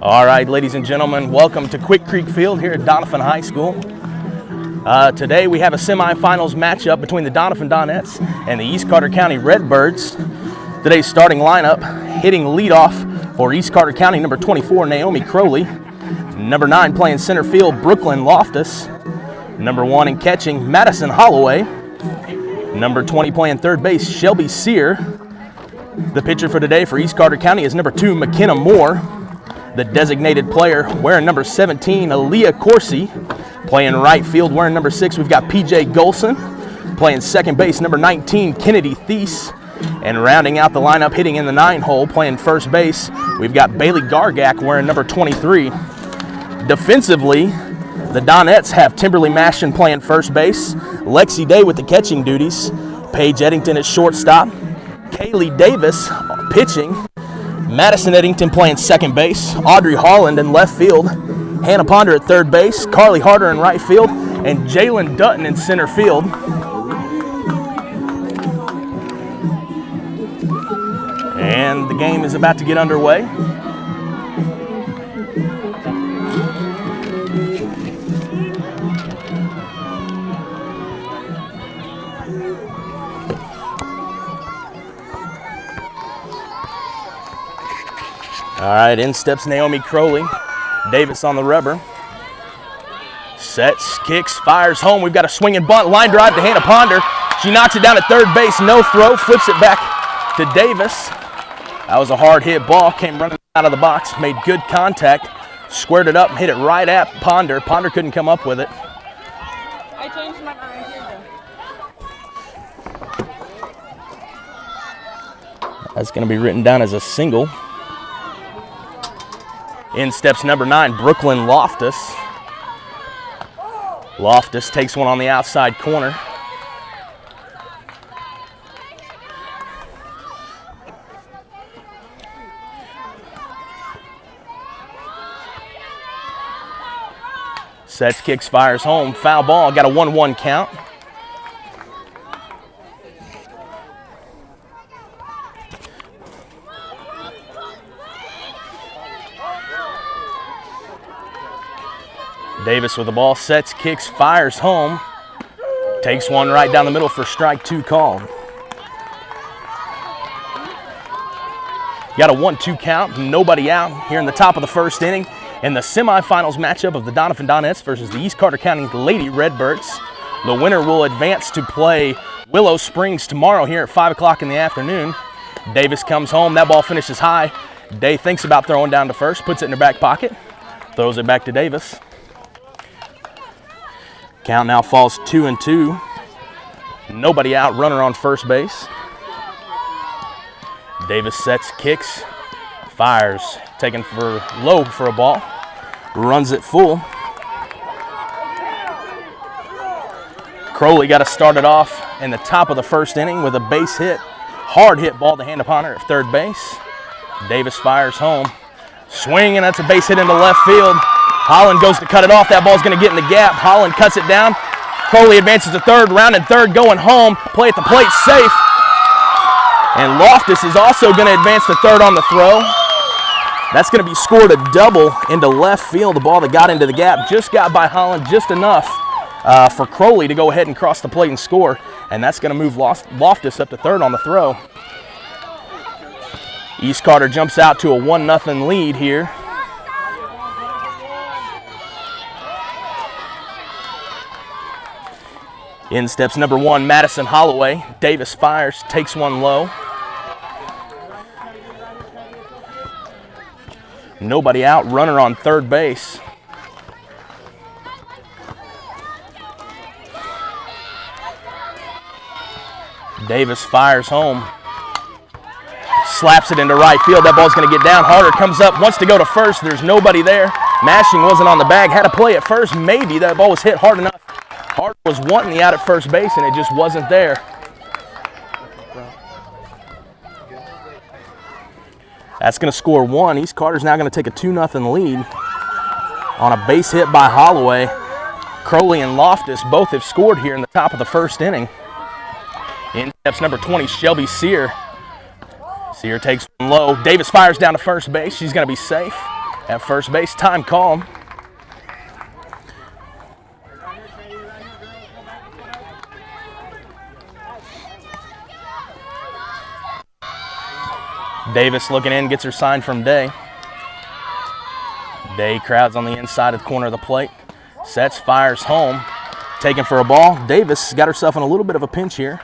All right, ladies and gentlemen, welcome to Quick Creek Field here at Doniphan High School. Today we have a semifinals matchup between the Doniphan Donettes and the East Carter County Redbirds. Today's starting lineup, hitting leadoff for East Carter County, number 24, Naomi Crowley. Number 9 playing center field, Brooklyn Loftus. Number 1 in catching, Madison Holloway. Number 20 playing third base, Shelby Sear. The pitcher for today for East Carter County is number 2, McKenna Moore. The designated player wearing number 17, Aaliyah Corsi. Playing right field wearing number 6, we've got PJ Golson. Playing second base, number 19, Kennedy Thies. And rounding out the lineup, hitting in the 9-hole, playing first base, we've got Bailey Gargak wearing number 23. Defensively, the Donettes have Timberly Mashton playing first base, Lexi Day with the catching duties, Paige Eddington at shortstop, Kaylee Davis pitching, Madison Eddington playing second base, Audrey Holland in left field, Hannah Ponder at third base, Carly Harder in right field, and Jalen Dutton in center field. And the game is about to get underway. All right, in steps Naomi Crowley. Davis on the rubber. Sets, kicks, fires home. We've got a swinging bunt, line drive to Hannah Ponder. She knocks it down at third base, no throw, flips it back to Davis. That was a hard hit ball, came running out of the box, made good contact, squared it up, hit it right at Ponder. Ponder couldn't come up with it. I changed my mind here. That's going to be written down as a single. In steps number 9, Brooklyn Loftus. Loftus takes one on the outside corner. Sets, kicks, fires home. Foul ball, got a 1-1 count. Davis with the ball, sets, kicks, fires home. Takes one right down the middle for strike 2 called. Got a 1-2 count, nobody out here in the top of the first inning in the semifinals matchup of the Doniphan Donettes versus the East Carter County Lady Redbirds. The winner will advance to play Willow Springs tomorrow here at 5 o'clock in the afternoon. Davis comes home, that ball finishes high. Day thinks about throwing down to first, puts it in her back pocket, throws it back to Davis. Count now falls 2-2. Nobody out, runner on first base. Davis sets, kicks, fires, taken for low for a ball, runs it full. Crowley got to start it off in the top of the first inning with a base hit. Hard hit ball to Hannah Ponder at third base. Davis fires home. Swing, and that's a base hit into left field. Holland goes to cut it off. That ball's going to get in the gap. Holland cuts it down. Crowley advances to third, rounded third, going home. Play at the plate, safe. And Loftus is also going to advance to third on the throw. That's going to be scored a double into left field. The ball that got into the gap just got by Holland just enough for Crowley to go ahead and cross the plate and score. And that's going to move Loftus up to third on the throw. East Carter jumps out to a 1-0 lead here. In steps number 1, Madison Holloway. Davis fires, takes one low. Nobody out, runner on third base. Davis fires home. Slaps it into right field. That ball's going to get down. Harder comes up, wants to go to first. There's nobody there. Mashing wasn't on the bag. Had to play at first. Maybe that ball was hit hard enough. Harder was wanting the out at first base, and it just wasn't there. That's going to score 1. East Carter's now going to take a 2-0 lead on a base hit by Holloway. Crowley and Loftus both have scored here in the top of the first inning. In steps number 20, Shelby Sear. Sear takes one low. Davis fires down to first base. She's going to be safe. at first base. Time called. Davis looking in, gets her sign from Day. Day crowds on the inside of the corner of the plate. Sets, fires home. Taken for a ball. Davis got herself in a little bit of a pinch here.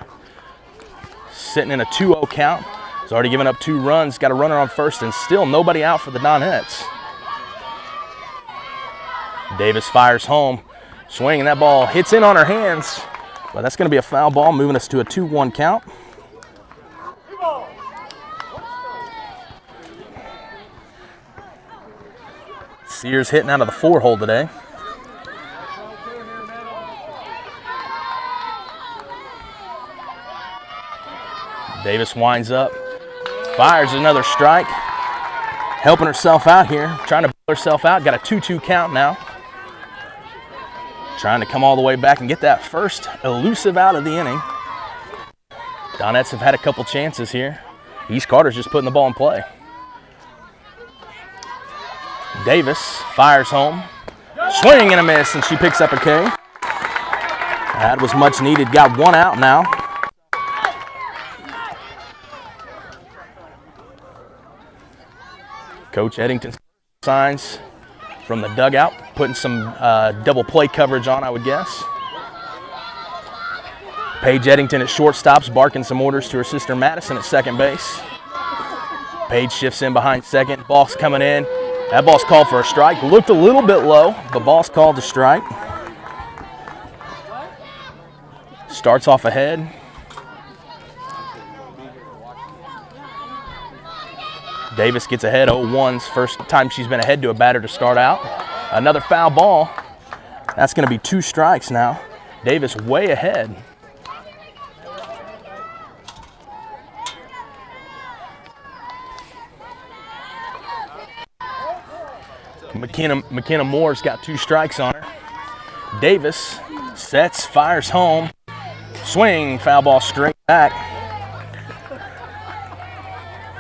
Sitting in a 2-0 count. Has already given up 2 runs. Got a runner on first and still nobody out for the Donettes. Davis fires home. Swing, and that ball hits in on her hands. But that's going to be a foul ball, moving us to a 2-1 count. Sears hitting out of the 4-hole today. Davis winds up, fires another strike, helping herself out here, trying to pull herself out. Got a 2-2 count now. Trying to come all the way back and get that first elusive out of the inning. Donettes have had a couple chances here. East Carter's just putting the ball in play. Davis fires home. Swing and a miss, and she picks up a K. That was much needed. Got 1 out now. Coach Eddington signs from the dugout, putting some double play coverage on, I would guess. Paige Eddington at shortstop's barking some orders to her sister Madison at second base. Paige shifts in behind second. Ball's coming in. That ball's called for a strike. Looked a little bit low, but ball's called to strike. Starts off ahead. Davis gets ahead 0-1's first time she's been ahead to a batter to start out. Another foul ball. That's going to be 2 strikes now. Davis way ahead. McKenna Moore's got 2 strikes on her. Davis sets, fires home. Swing, foul ball straight back.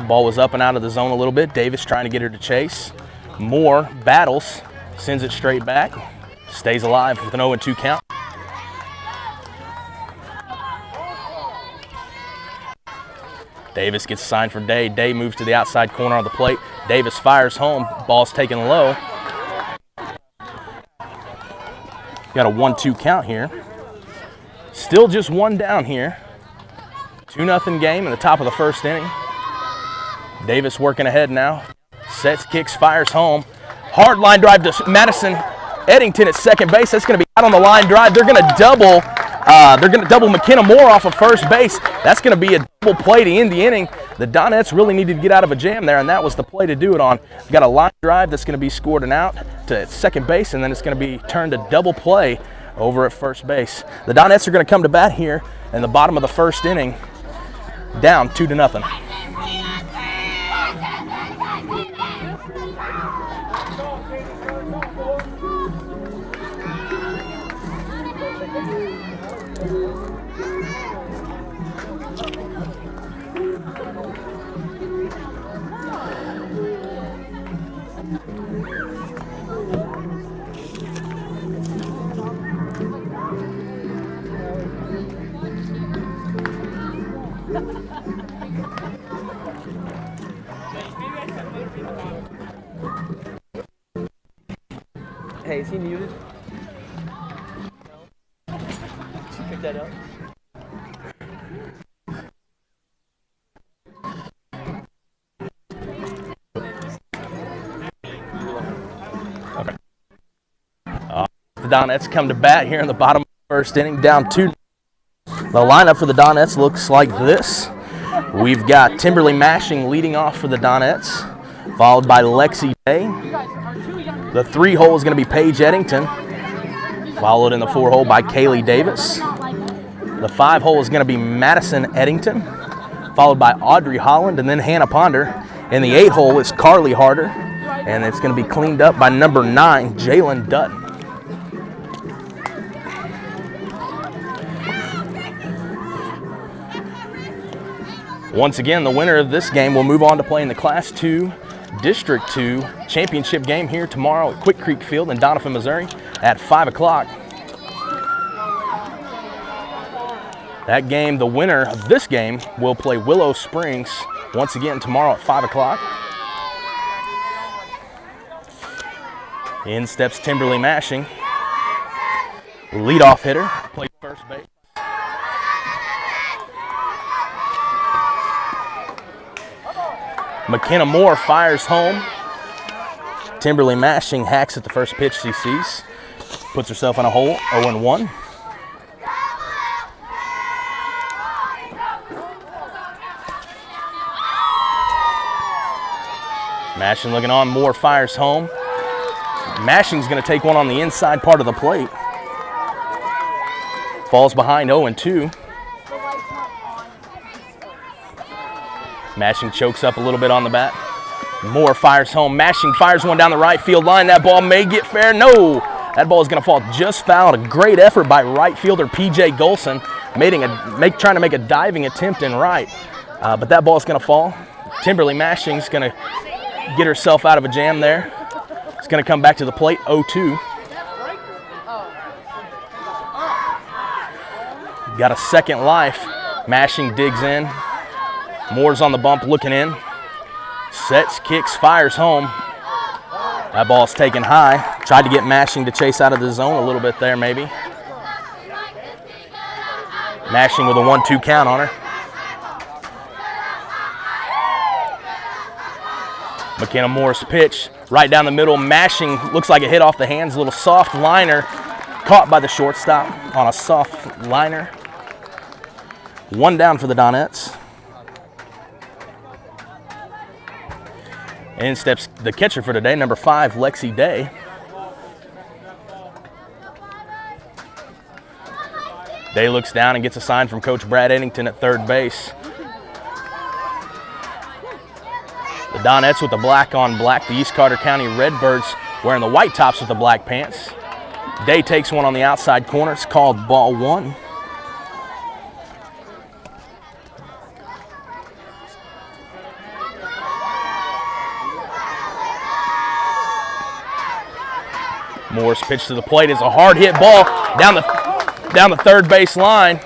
Ball was up and out of the zone a little bit. Davis trying to get her to chase. Moore battles, sends it straight back. Stays alive with an 0-2 count. Davis gets signed for Day. Day moves to the outside corner of the plate. Davis fires home. Ball's taken low. Got a 1-2 count here. Still just 1 down here. 2-0 game in the top of the first inning. Davis working ahead now. Sets, kicks, fires home. Hard line drive to Madison Eddington at second base. That's going to be out on the line drive. They're going to double McKenna Moore off of first base. That's going to be a double play to end the inning. The Donettes really needed to get out of a jam there, and that was the play to do it on. We've got a line drive that's going to be scored and out to second base, and then it's going to be turned to double play over at first base. The Donettes are going to come to bat here in the bottom of the first inning, down 2-0. Hey, is he muted? No. Did you pick that up? Okay. The Donettes come to bat here in the bottom of the first inning, down 2. The lineup for the Donettes looks like this. We've got Timberly Mashing leading off for the Donettes, followed by Lexi Day. The 3-hole is going to be Paige Eddington, followed in the 4-hole by Kaylee Davis. The 5-hole is going to be Madison Eddington, followed by Audrey Holland and then Hannah Ponder. And the 8-hole is Carly Harder, and it's going to be cleaned up by number 9, Jalen Dutton. Once again, the winner of this game will move on to play in the Class 2 District 2 championship game here tomorrow at Quick Creek Field in Doniphan, Missouri at 5 o'clock. That game, the winner of this game, will play Willow Springs once again tomorrow at 5 o'clock. In steps Timberly Mashing. Leadoff hitter, plays first base. McKenna Moore fires home. Timberly Mashing hacks at the first pitch she sees. Puts herself in a hole, 0-1. Mashing looking on, Moore fires home. Mashing's going to take one on the inside part of the plate. Falls behind 0-2. Mashing chokes up a little bit on the bat. Moore fires home. Mashing fires one down the right field line. That ball may get fair. No! That ball is going to fall just foul. A great effort by right fielder P.J. Golson, trying to make a diving attempt in right. But that ball is going to fall. Timberly Mashing's going to get herself out of a jam there. It's going to come back to the plate, 0-2. Got a second life. Mashing digs in. Moore's on the bump looking in. Sets, kicks, fires home. That ball's taken high. Tried to get Mashing to chase out of the zone a little bit there maybe. Mashing with a 1-2 count on her. McKenna Moore's pitch right down the middle. Mashing looks like a hit off the hands. A little soft liner caught by the shortstop on a soft liner. One down for the Donettes. In steps the catcher for today, number 5, Lexi Day. Day looks down and gets a sign from Coach Brad Eddington at third base. The Donettes with the black on black, the East Carter County Redbirds wearing the white tops with the black pants. Day takes one on the outside corner. It's called ball 1. Moore's pitch to the plate is a hard hit ball down the third base line.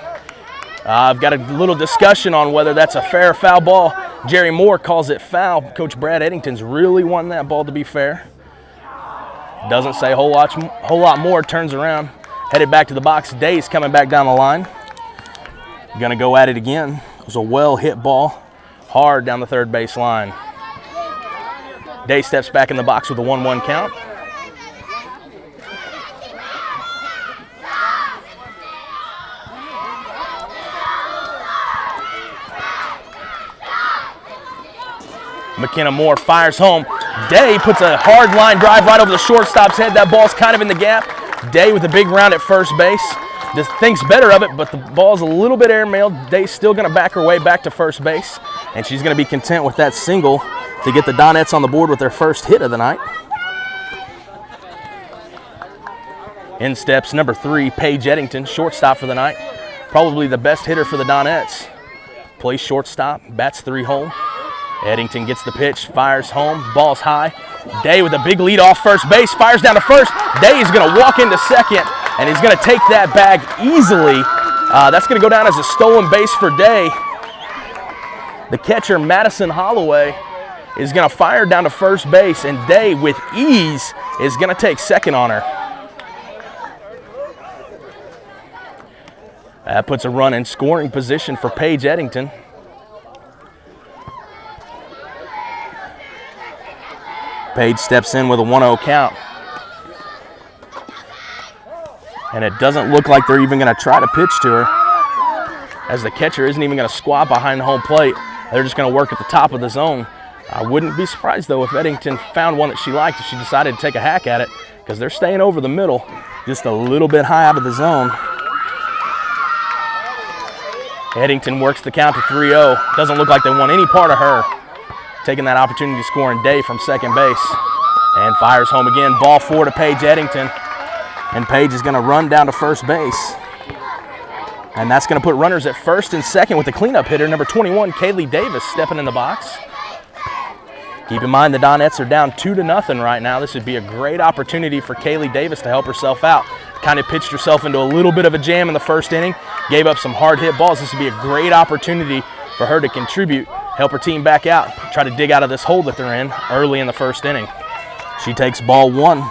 I've got a little discussion on whether that's a fair or foul ball. Jerry Moore calls it foul. Coach Brad Eddington's really wanting that ball to be fair. Doesn't say a whole lot more. Turns around, headed back to the box. Day's coming back down the line. Gonna go at it again. It was a well hit ball, hard down the third base line. Day steps back in the box with a 1-1 count. McKenna Moore fires home. Day puts a hard line drive right over the shortstop's head. That ball's kind of in the gap. Day with a big round at first base. Just thinks better of it, but the ball's a little bit airmailed. Day's still going to back her way back to first base, and she's going to be content with that single to get the Donettes on the board with their first hit of the night. In steps number 3, Paige Eddington, shortstop for the night. Probably the best hitter for the Donettes. Plays shortstop, bats 3-hole. Eddington gets the pitch, fires home, ball's high. Day with a big lead off first base, fires down to first. Day is going to walk into second, and he's going to take that bag easily. That's going to go down as a stolen base for Day. The catcher, Madison Holloway, is going to fire down to first base, and Day, with ease, is going to take second on her. That puts a run in scoring position for Paige Eddington. Paige steps in with a 1-0 count. And it doesn't look like they're even going to try to pitch to her, as the catcher isn't even going to squat behind the home plate. They're just going to work at the top of the zone. I wouldn't be surprised, though, if Eddington found one that she liked, if she decided to take a hack at it, because they're staying over the middle, just a little bit high out of the zone. Eddington works the count to 3-0. Doesn't look like they want any part of her. Taking that opportunity to score in Day from second base. And fires home again. Ball 4 to Paige Eddington. And Paige is going to run down to first base. And that's going to put runners at first and second with the cleanup hitter, number 21, Kaylee Davis, stepping in the box. Keep in mind the Donettes are down 2-0 right now. This would be a great opportunity for Kaylee Davis to help herself out. Kind of pitched herself into a little bit of a jam in the first inning, gave up some hard hit balls. This would be a great opportunity for her to contribute, help her team back out, try to dig out of this hole that they're in early in the first inning. She takes ball 1.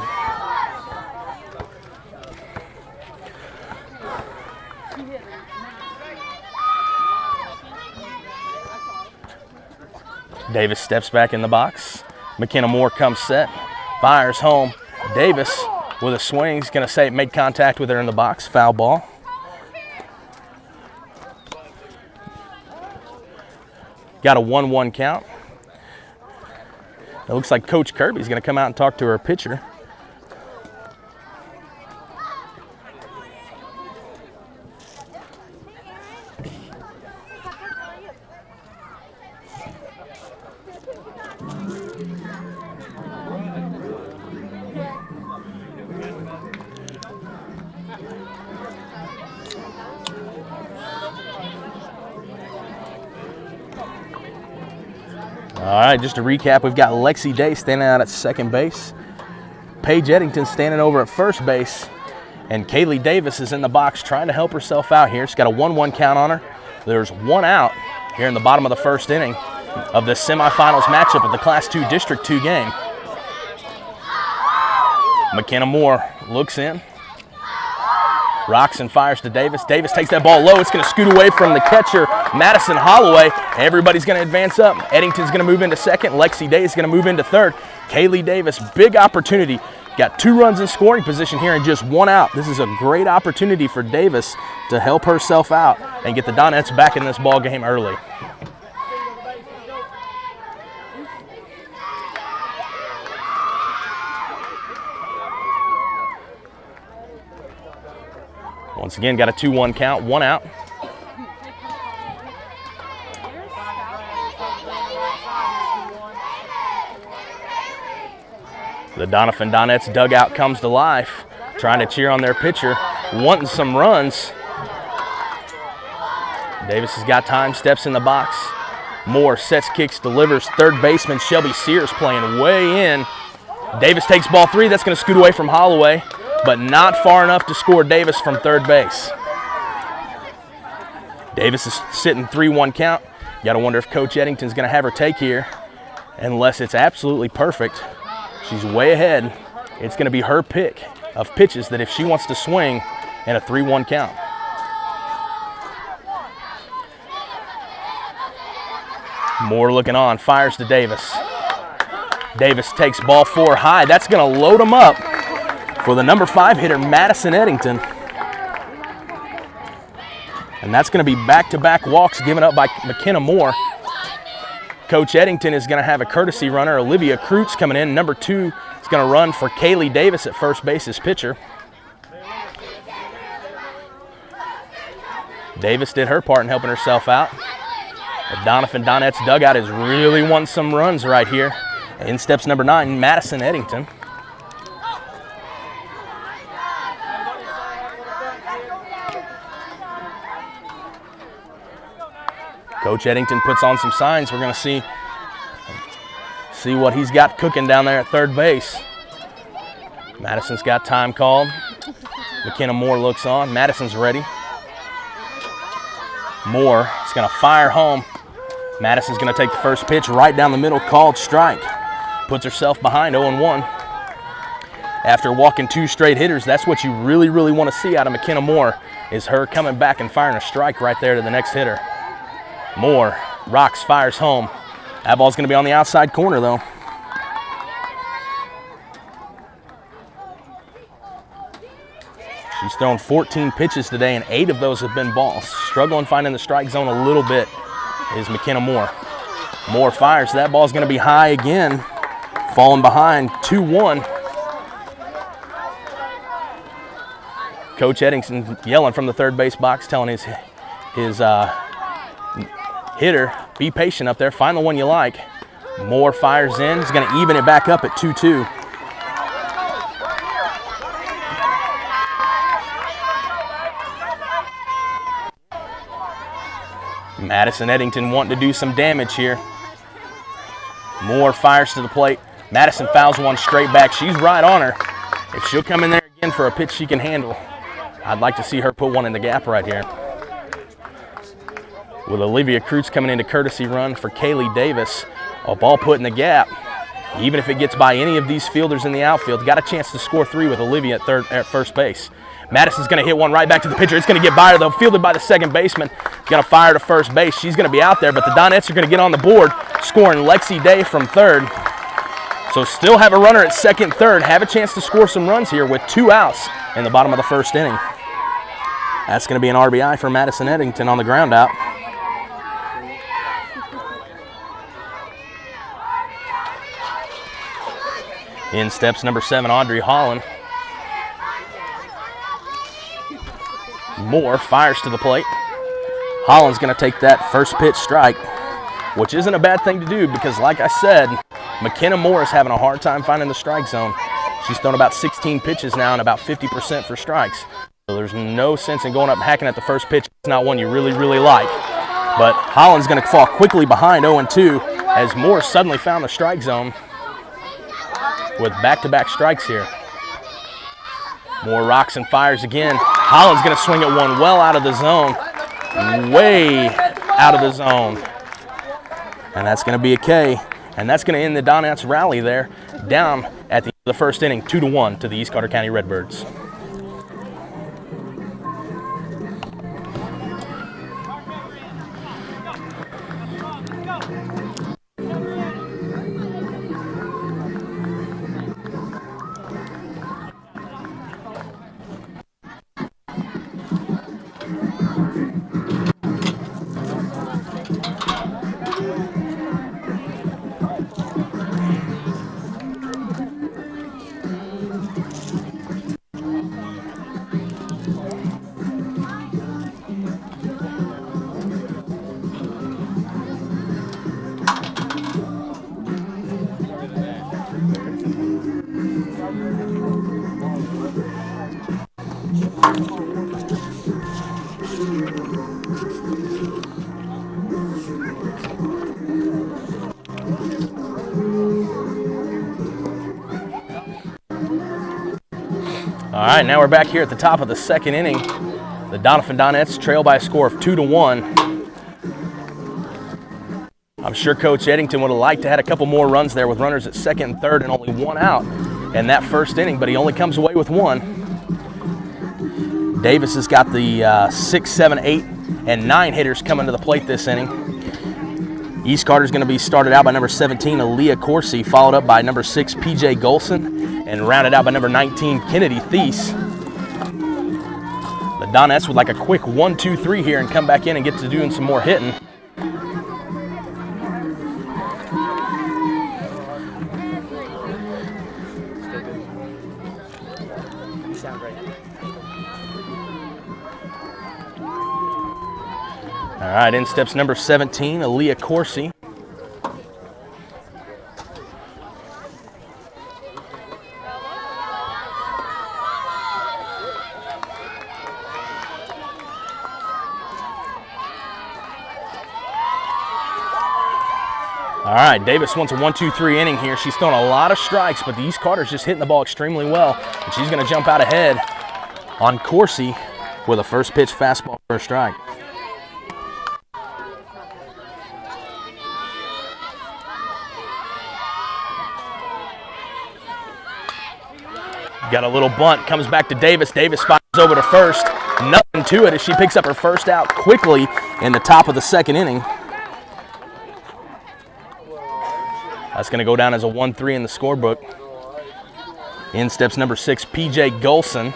Davis steps back in the box. McKenna Moore comes set, fires home. Davis with a swing is going to say it made contact with her in the box, foul ball. Got a 1-1 count. It looks like Coach Kirby's going to come out and talk to her pitcher. All right, just to recap, we've got Lexi Day standing out at second base. Paige Eddington standing over at first base. And Kaylee Davis is in the box trying to help herself out here. She's got a 1-1 count on her. There's 1 out here in the bottom of the first inning of the semifinals matchup of the Class 2 District 2 game. McKenna Moore looks in. Rocks and fires to Davis. Davis takes that ball low. It's going to scoot away from the catcher, Madison Holloway. Everybody's going to advance up. Eddington's going to move into second. Lexi Day is going to move into third. Kaylee Davis, big opportunity. Got 2 runs in scoring position here and just 1 out. This is a great opportunity for Davis to help herself out and get the Donettes back in this ball game early. Once again, got a 2-1 count, 1 out. The Doniphan Donettes dugout comes to life, trying to cheer on their pitcher, wanting some runs. Davis has got time, steps in the box. Moore sets, kicks, delivers. Third baseman Shelby Sears playing way in. Davis takes ball 3. That's going to scoot away from Holloway, but not far enough to score Davis from third base. Davis is sitting 3-1 count. You got to wonder if Coach Eddington's going to have her take here. Unless it's absolutely perfect, she's way ahead. It's going to be her pick of pitches that if she wants to swing in a 3-1 count. Moore looking on, fires to Davis. Davis takes ball 4 high. That's going to load him up for the number 5 hitter, Madison Eddington. And that's going to be back-to-back walks given up by McKenna Moore. Coach Eddington is going to have a courtesy runner, Olivia Kreutz, coming in. Number 2 is going to run for Kaylee Davis at first base as pitcher. Davis did her part in helping herself out. The Doniphan Donettes dugout is really wanting some runs right here. In steps number 9, Madison Eddington. Coach Eddington puts on some signs. We're going to see what he's got cooking down there at third base. Madison's got time called. McKenna Moore looks on. Madison's ready. Moore is going to fire home. Madison's going to take the first pitch right down the middle, called strike. Puts herself behind 0-1. After walking 2 straight hitters, that's what you really, really want to see out of McKenna Moore, is her coming back and firing a strike right there to the next hitter. Moore rocks, fires home. That ball's going to be on the outside corner, though. She's thrown 14 pitches today, and 8 of those have been balls. Struggling finding the strike zone a little bit is McKenna Moore. Moore fires. That ball's going to be high again. Falling behind 2-1. Coach Eddington yelling from the third base box, telling his hitter, be patient up there, find the one you like. Moore fires in. He's going to even it back up at 2-2. Madison Eddington wanting to do some damage here. Moore fires to the plate. Madison fouls one straight back. She's right on her. If she'll come in there again for a pitch she can handle, I'd like to see her put one in the gap right here. With Olivia Kreutz coming into courtesy run for Kaylee Davis. A ball put in the gap. Even if it gets by any of these fielders in the outfield, got a chance to score 3 with Olivia at first base. Madison's going to hit one right back to the pitcher. It's going to get by her, though, fielded by the second baseman. Going to fire to first base. She's going to be out there, but the Donettes are going to get on the board, scoring Lexi Day from third. So still have a runner at second, third. Have a chance to score some runs here with 2 outs in the bottom of the first inning. That's going to be an RBI for Madison Eddington on the ground out. In steps number 7, Audrey Holland. Moore fires to the plate. Holland's going to take that first pitch strike, which isn't a bad thing to do because, like I said, McKenna Moore is having a hard time finding the strike zone. She's thrown about 16 pitches now and about 50% for strikes. So there's no sense in going up and hacking at the first pitch. It's not one you really, really like. But Holland's going to fall quickly behind 0-2 as Moore suddenly found the strike zone with back-to-back strikes here. Moore rocks and fires again. Holland's going to swing at one well out of the zone. Way out of the zone. And that's going to be a K. And that's going to end the Donettes rally there, down at the end of the first inning, 2-1 to the East Carter County Redbirds. All right, now we're back here at the top of the second inning. The Doniphan Donettes trail by a score of 2-1. I'm sure Coach Eddington would have liked to have had a couple more runs there with runners at second and third and only 1 out in that first inning, but he only comes away with 1. Davis has got the 6, 7, 8, and 9 hitters coming to the plate this inning. East Carter's going to be started out by number 17, Aaliyah Corsi, followed up by number 6, PJ Golson, and rounded out by number 19, Kennedy Thies. The Donettes would like a quick 1-2-3 here and come back in and get to doing some more hitting. All right, in steps number 17, Aaliyah Corsi. All right, Davis wants a 1-2-3 inning here. She's thrown a lot of strikes, but the East Carter's just hitting the ball extremely well. And she's going to jump out ahead on Corsi with a first pitch fastball for a strike. Got a little bunt, comes back to Davis. Davis fires over to first. Nothing to it as she picks up her first out quickly in the top of the second inning. That's going to go down as a 1-3 in the scorebook. In steps number 6, PJ Golson.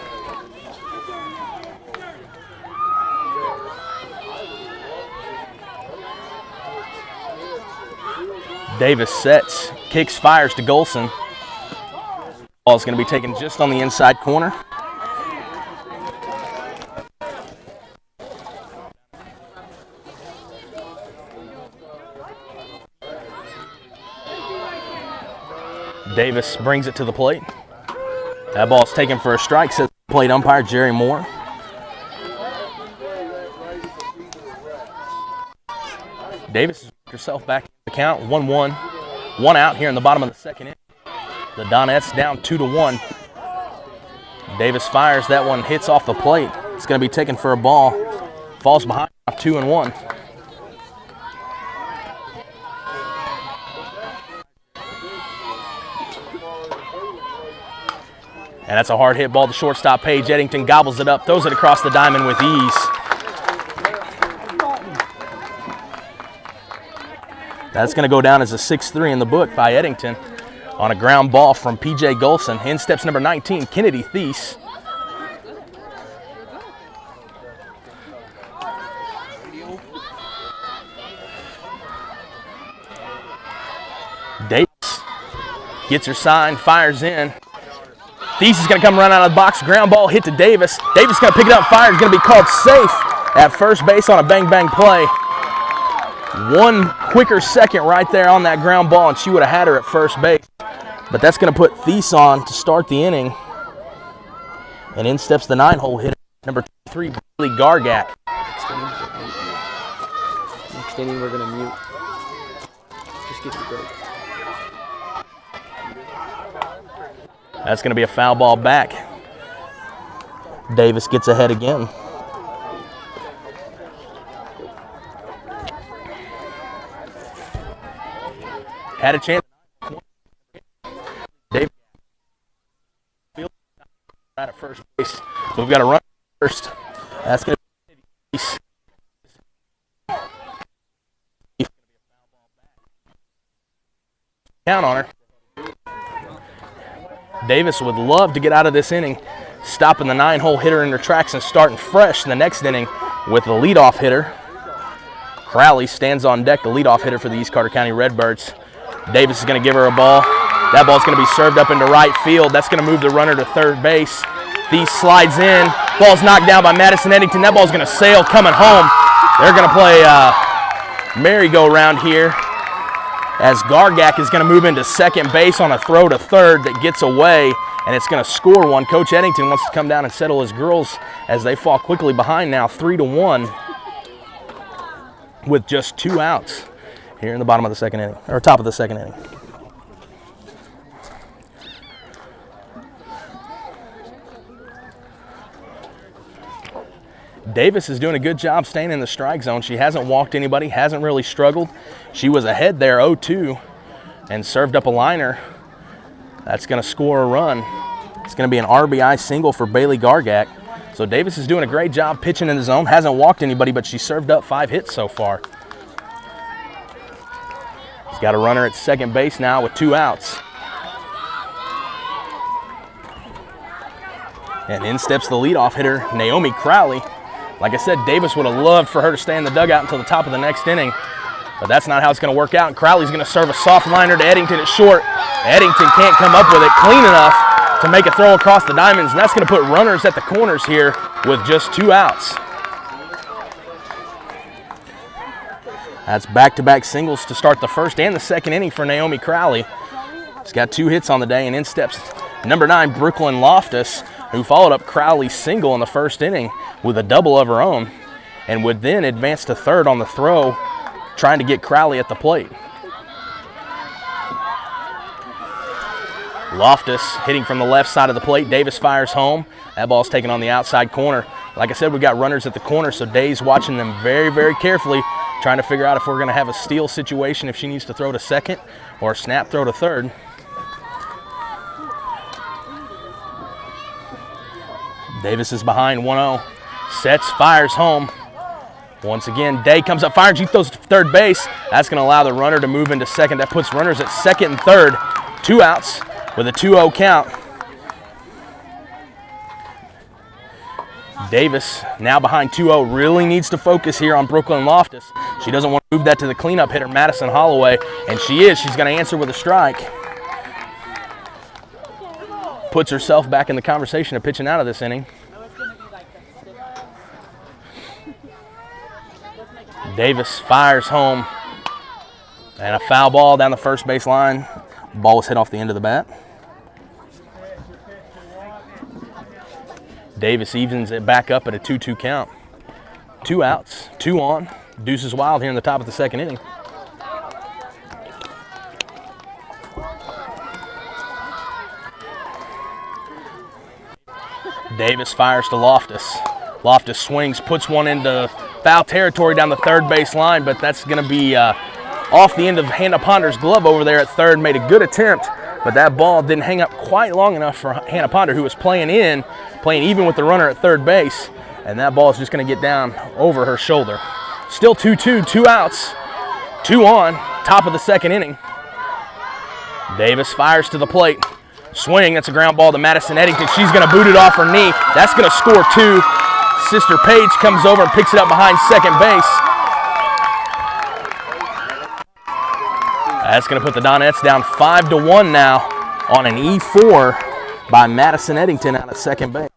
Davis sets, kicks, fires to Golson. Ball is going to be taken just on the inside corner. Davis brings it to the plate. That ball's taken for a strike, says plate umpire Jerry Moore. Davis has worked herself back in the count, 1-1. 1 out here in the bottom of the second inning. The Donettes down 2-1. Davis fires. That one hits off the plate. It's going to be taken for a ball. Falls behind 2-1. And that's a hard hit ball to shortstop. Paige Eddington gobbles it up, throws it across the diamond with ease. That's going to go down as a 6-3 in the book by Eddington on a ground ball from P.J. Golson. In steps number 19, Kennedy Thies. Davis gets her sign, fires in. Thies is going to come run out of the box. Ground ball hit to Davis. Davis is going to pick it up, fire. It's going to be called safe at first base on a bang-bang play. One quicker second right there on that ground ball, and she would have had her at first base. But that's going to put Thies on to start the inning. And in steps the 9-hole hitter, number 3, Bailey Gargak. Next inning, we're going to mute. Just get the break. That's going to be a foul ball back. Davis gets ahead again. Had a chance. Davis right at first base. So we've got to run first. That's going to be count on her. Davis would love to get out of this inning, stopping the 9-hole hitter in her tracks and starting fresh in the next inning with the leadoff hitter. Crowley stands on deck, the leadoff hitter for the East Carter County Redbirds. Davis is going to give her a ball. That ball's going to be served up into right field. That's going to move the runner to third base. Thies slides in. Ball's knocked down by Madison Eddington. That ball's going to sail coming home. They're going to play merry-go-round here, as Gargak is going to move into second base on a throw to third that gets away, and it's going to score one. Coach Eddington wants to come down and settle his girls as they fall quickly behind now 3-1 with just 2 outs here in the bottom of the second inning, or top of the second inning. Davis is doing a good job staying in the strike zone. She hasn't walked anybody, hasn't really struggled. She was ahead there 0-2 and served up a liner. That's going to score a run. It's going to be an RBI single for Bailey Gargak. So Davis is doing a great job pitching in the zone. Hasn't walked anybody, but she served up 5 hits so far. He's got a runner at second base now with 2 outs. And in steps the leadoff hitter, Naomi Crowley. Like I said, Davis would have loved for her to stay in the dugout until the top of the next inning, but that's not how it's going to work out. And Crowley's going to serve a soft liner to Eddington at short. Eddington can't come up with it clean enough to make a throw across the diamonds, and that's going to put runners at the corners here with just 2 outs. That's back-to-back singles to start the first and the second inning for Naomi Crowley. She's got 2 hits on the day, and in steps number 9, Brooklyn Loftus, who followed up Crowley's single in the first inning with a double of her own, and would then advance to third on the throw, trying to get Crowley at the plate. Loftus hitting from the left side of the plate. Davis fires home. That ball's taken on the outside corner. Like I said, we've got runners at the corner, so Day's watching them very, very carefully, trying to figure out if we're going to have a steal situation, if she needs to throw to second or a snap throw to third. Davis is behind 1-0. Sets, fires home. Once again, Day comes up, fires, she throws to third base. That's going to allow the runner to move into second. That puts runners at second and third. 2 outs with a 2-0 count. Davis, now behind 2-0, really needs to focus here on Brooklyn Loftus. She doesn't want to move that to the cleanup hitter, Madison Holloway, and she is. She's going to answer with a strike. Puts herself back in the conversation of pitching out of this inning. Davis fires home, and a foul ball down the first base line. Ball was hit off the end of the bat. Davis evens it back up at a 2-2 count. 2 outs, 2 on. Deuces wild here in the top of the second inning. Davis fires to Loftus. Loftus swings, puts one into foul territory down the third base line, but that's going to be off the end of Hannah Ponder's glove over there at third. Made a good attempt, but that ball didn't hang up quite long enough for Hannah Ponder, who was playing even with the runner at third base, and that ball is just going to get down over her shoulder. Still 2-2, 2 outs, 2 on, top of the second inning. Davis fires to the plate. Swing, that's a ground ball to Madison Eddington. She's going to boot it off her knee. That's going to score 2. Sister Paige comes over and picks it up behind second base. That's going to put the Donettes down 5-1 now on an E4 by Madison Eddington out at second base.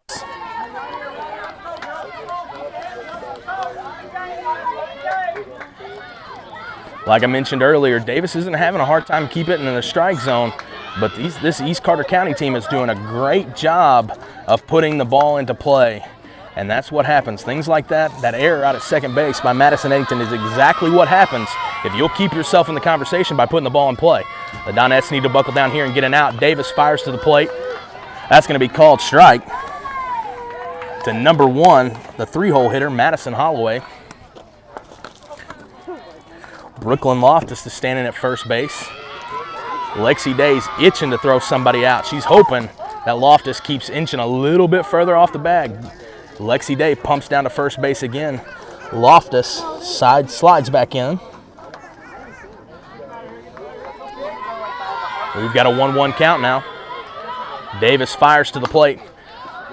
Like I mentioned earlier, Davis isn't having a hard time keeping it in the strike zone, but this East Carter County team is doing a great job of putting the ball into play. And that's what happens. Things like that error out at second base by Madison Eddington is exactly what happens if you'll keep yourself in the conversation by putting the ball in play. The Donettes need to buckle down here and get an out. Davis fires to the plate. That's going to be called strike to number 1, the 3-hole hitter, Madison Holloway. Brooklyn Loftus is standing at first base. Lexi Day's itching to throw somebody out. She's hoping that Loftus keeps inching a little bit further off the bag. Lexi Day pumps down to first base again. Loftus slides back in. We've got a 1-1 count now. Davis fires to the plate.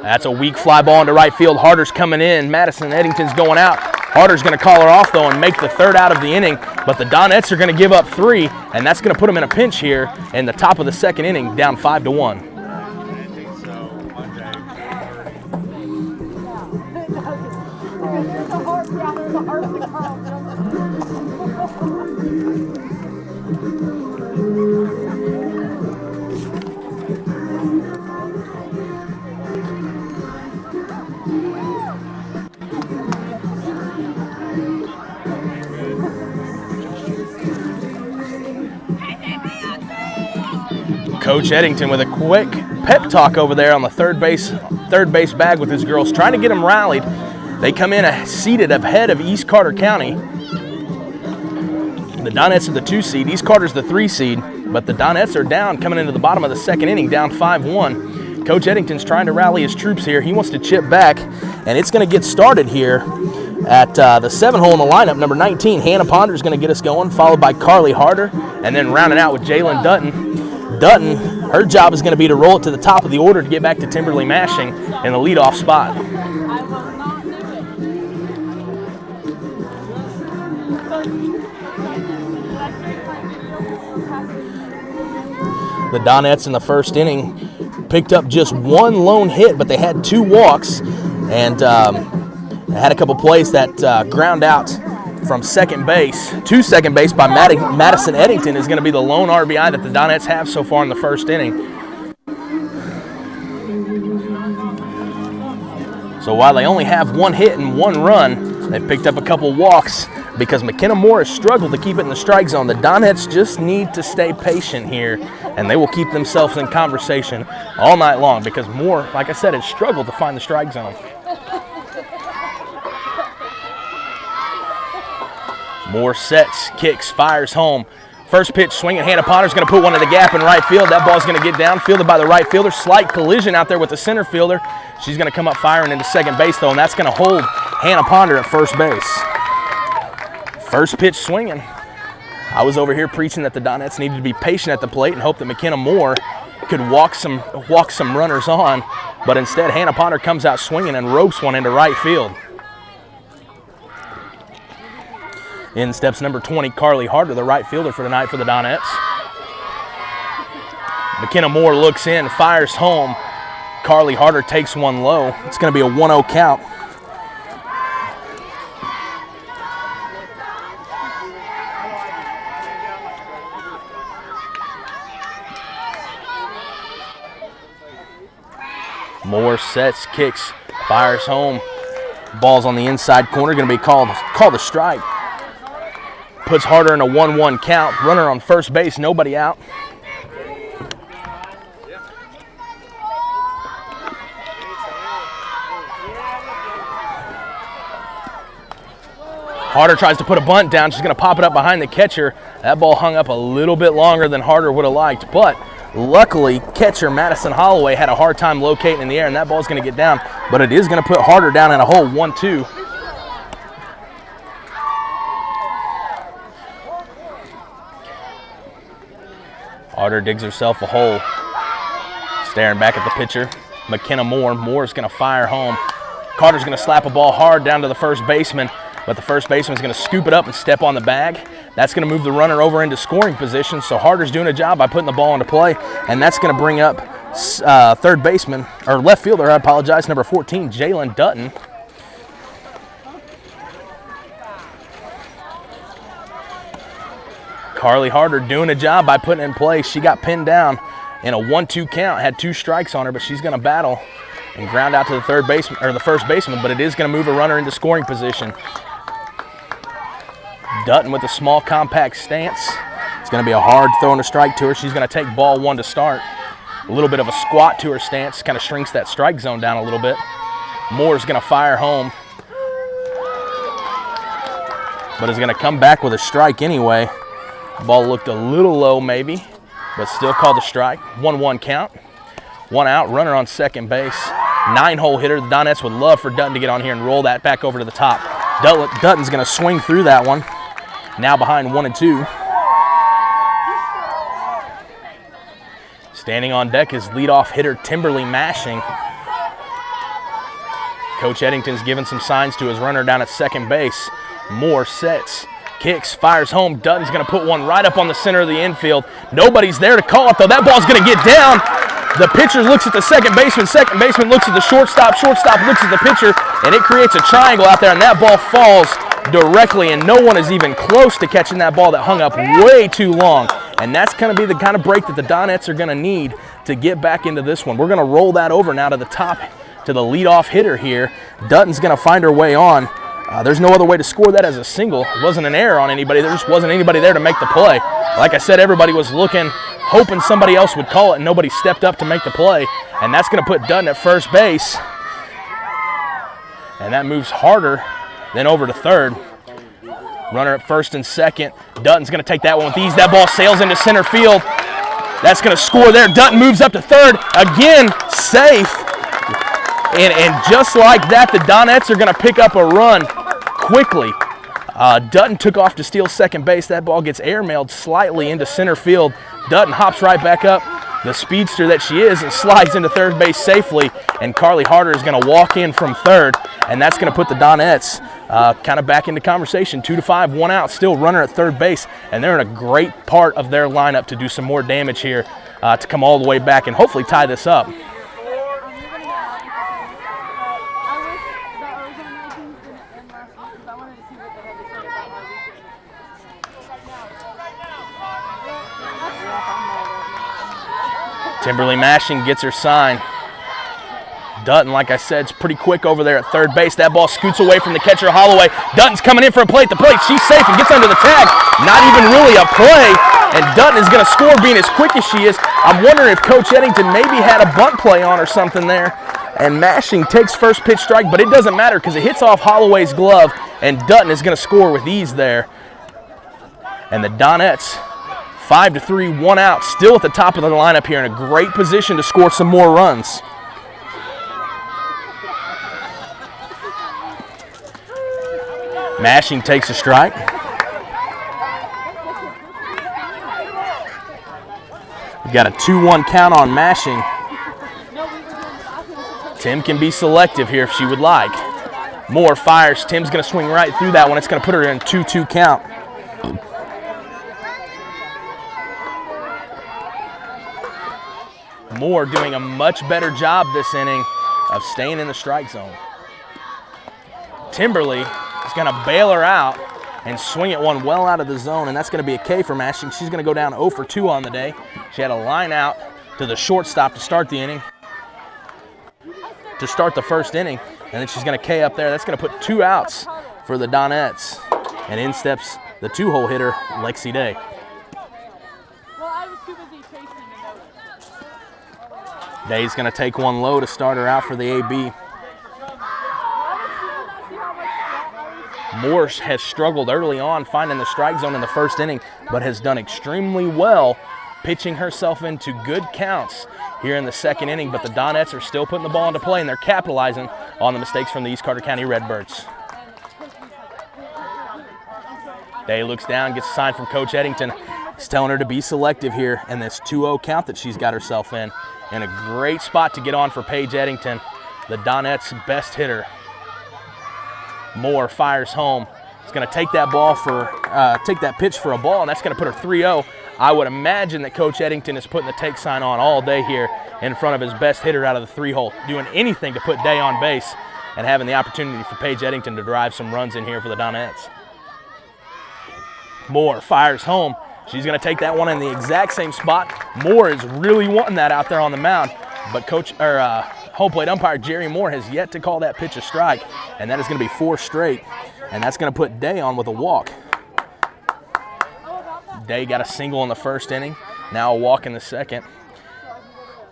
That's a weak fly ball into right field. Harder's coming in. Madison Eddington's going out. Harder's going to call her off, though, and make the third out of the inning. But the Donettes are going to give up 3, and that's going to put them in a pinch here in the top of the second inning, down 5-1. Coach Eddington with a quick pep talk over there on the third base bag with his girls, trying to get them rallied. They come in seated ahead of East Carter County. The Donettes are the 2 seed, East Carter's the 3 seed, but the Donettes are down coming into the bottom of the second inning, down 5-1. Coach Eddington's trying to rally his troops here. He wants to chip back, and it's going to get started here at the 7-hole in the lineup. Number 19, Hannah Ponder is going to get us going, followed by Carly Harder, and then rounding out with Jalen Dutton. Dutton, her job is going to be to roll it to the top of the order to get back to Timberly Mashing in the leadoff spot. The Donettes in the first inning picked up just 1 lone hit, but they had 2 walks and had a couple plays that ground out from second base to second base by Madison Eddington is going to be the lone RBI that the Donettes have so far in the first inning. So while they only have 1 hit and 1 run, they've picked up a couple walks because McKenna Moore has struggled to keep it in the strike zone. The Donettes just need to stay patient here, and they will keep themselves in conversation all night long because Moore, like I said, has struggled to find the strike zone. Moore sets, kicks, fires home. First pitch swinging. Hannah Potter's going to put one in the gap in right field. That ball's going to get down, fielded by the right fielder. Slight collision out there with the center fielder. She's going to come up firing into second base, though, and that's going to hold Hannah Ponder at first base. First pitch swinging. I was over here preaching that the Donettes needed to be patient at the plate and hope that McKenna Moore could walk some runners on, but instead Hannah Ponder comes out swinging and ropes one into right field. In steps number 20, Carly Harder, the right fielder for tonight for the Donettes. McKenna Moore looks in, fires home. Carly Harder takes one low. It's going to be a 1-0 count. Moore sets, kicks, fires home. Ball's on the inside corner, going to be called a strike. Puts Harder in a 1-1 count. Runner on first base, nobody out. Harder tries to put a bunt down. She's going to pop it up behind the catcher. That ball hung up a little bit longer than Harder would have liked, but luckily catcher Madison Holloway had a hard time locating in the air, and that ball's going to get down, but it is going to put Harder down in a hole 1-2. Harder digs herself a hole. Staring back at the pitcher, McKenna Moore. Moore's going to fire home. Carter's going to slap a ball hard down to the first baseman, but the first baseman's going to scoop it up and step on the bag. That's going to move the runner over into scoring position, so Harder's doing a job by putting the ball into play, and that's going to bring up third baseman, or left fielder, I apologize, number 14, Jalen Dutton. Carly Harder doing a job by putting it in play. She got pinned down in a 1-2 count, had 2 strikes on her, but she's going to battle and ground out to the third baseman, or the first baseman, but it is going to move a runner into scoring position. Dutton with a small compact stance. It's going to be a hard throw and a strike to her. She's going to take ball 1 to start. A little bit of a squat to her stance, kind of shrinks that strike zone down a little bit. Moore's going to fire home, but is going to come back with a strike anyway. Ball looked a little low maybe, but still called a strike. 1-1 count. 1 out, runner on second base. 9-hole hitter. The Donettes would love for Dutton to get on here and roll that back over to the top. Dutton's going to swing through that one. Now behind 1-2. Standing on deck is leadoff hitter Timberly Mashing. Coach Eddington's giving some signs to his runner down at second base. Moore sets, kicks, fires home. Dutton's going to put one right up on the center of the infield. Nobody's there to call it, though. That ball's going to get down. The pitcher looks at the second baseman looks at the shortstop looks at the pitcher, and it creates a triangle out there, and that ball falls directly, and no one is even close to catching that ball that hung up way too long. And that's going to be the kind of break that the Donettes are going to need to get back into this one. We're going to roll that over now to the top, to the leadoff hitter here. Dutton's going to find her way on. There's no other way to score that as a single. It wasn't an error on anybody. There just wasn't anybody there to make the play. Like I said, everybody was looking, hoping somebody else would call it, and nobody stepped up to make the play. And that's going to put Dutton at first base. And that moves Harder then over to third. Runner at first and second. Dutton's going to take that one with ease. That ball sails into center field. That's going to score there. Dutton moves up to third. Again, safe. And just like that, the Donettes are going to pick up a run quickly. Dutton took off to steal second base. That ball gets airmailed slightly into center field. Dutton hops right back up, the speedster that she is, and slides into third base safely. And Carly Harder is going to walk in from third, and that's going to put the Donettes kind of back into conversation. 2-5, 1 out, still runner at third base, and they're in a great part of their lineup to do some more damage here to come all the way back and hopefully tie this up. Timberly Mashing gets her sign. Dutton, like I said, is pretty quick over there at third base. That ball scoots away from the catcher, Holloway. Dutton's coming in for a play at the plate. She's safe and gets under the tag. Not even really a play, and Dutton is going to score being as quick as she is. I'm wondering if Coach Eddington maybe had a bunt play on or something there, and Mashing takes first pitch strike, but it doesn't matter because it hits off Holloway's glove, and Dutton is going to score with ease there. And the Donettes, 5-3, 1 out, still at the top of the lineup here in a great position to score some more runs. Mashing takes a strike. We've got a 2-1 count on Mashing. Tim can be selective here if she would like. Moore fires. Tim's going to swing right through that one. It's going to put her in a 2-2 count. Moore doing a much better job this inning of staying in the strike zone. Timberly is going to bail her out and swing at one well out of the zone, and that's going to be a K for Mashing. She's going to go down 0 for 2 on the day. She had a line out to the shortstop to start the inning, to start the first inning, and then she's going to K up there. That's going to put 2 outs for the Donettes, and in steps the 2-hole hitter, Lexi Day. Day's going to take one low to start her out for the AB. Moore has struggled early on finding the strike zone in the first inning, but has done extremely well pitching herself into good counts here in the second inning. But the Donettes are still putting the ball into play, and they're capitalizing on the mistakes from the East Carter County Redbirds. Day looks down, gets a sign from Coach Eddington. He's telling her to be selective here in this 2-0 count that she's got herself in. And a great spot to get on for Paige Eddington, the Donettes' best hitter. Moore fires home. He's going to take that pitch for a ball, and that's going to put her 3-0. I would imagine that Coach Eddington is putting the take sign on all day here in front of his best hitter out of the 3-hole, doing anything to put Day on base and having the opportunity for Paige Eddington to drive some runs in here for the Donettes. Moore fires home. She's going to take that one in the exact same spot. Moore is really wanting that out there on the mound, but home plate umpire Jerry Moore has yet to call that pitch a strike, and that is going to be 4 straight, and that's going to put Day on with a walk. Day got a single in the first inning, now a walk in the second.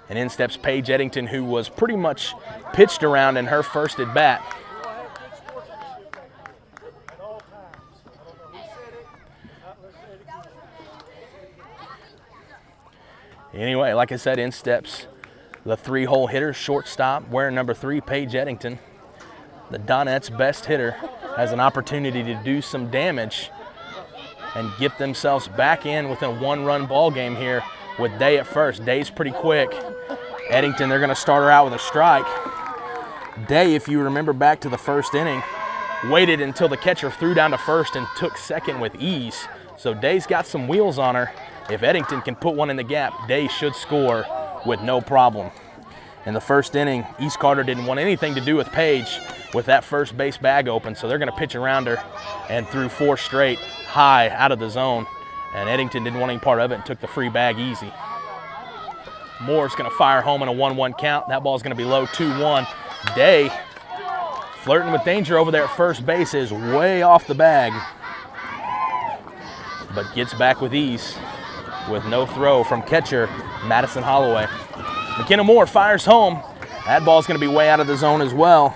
And in steps Paige Eddington, who was pretty much pitched around in her first at bat. Anyway, like I said, in steps the 3-hole hitter, shortstop, wearing number 3, Paige Eddington. The Donettes' best hitter has an opportunity to do some damage and get themselves back in within a 1-run ball game here with Day at first. Day's pretty quick. Eddington, they're going to start her out with a strike. Day, if you remember back to the first inning, waited until the catcher threw down to first and took second with ease. So Day's got some wheels on her. If Eddington can put one in the gap, Day should score with no problem. In the first inning, East Carter didn't want anything to do with Paige with that first base bag open, so they're going to pitch around her and threw 4 straight high out of the zone, and Eddington didn't want any part of it and took the free bag easy. Moore's going to fire home in a 1-1 count. That ball's going to be low, 2-1. Day, flirting with danger over there at first base, is way off the bag, but gets back with ease with no throw from catcher Madison Holloway. McKenna Moore fires home. That ball's going to be way out of the zone as well.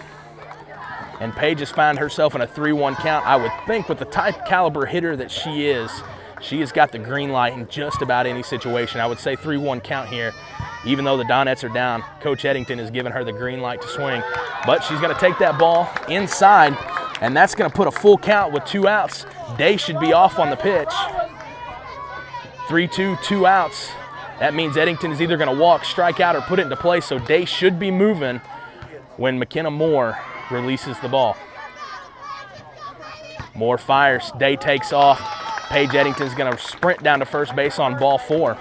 And Paige has found herself in a 3-1 count. I would think with the type caliber hitter that she has got the green light in just about any situation. I would say 3-1 count here. Even though the Donettes are down, Coach Eddington has given her the green light to swing. But she's going to take that ball inside, and that's going to put a full count with 2 outs. Day should be off on the pitch. 3-2, 2 outs. That means Eddington is either going to walk, strike out, or put it into play, so Day should be moving when McKenna Moore releases the ball. Moore fires. Day takes off. Paige Eddington is going to sprint down to first base on ball 4.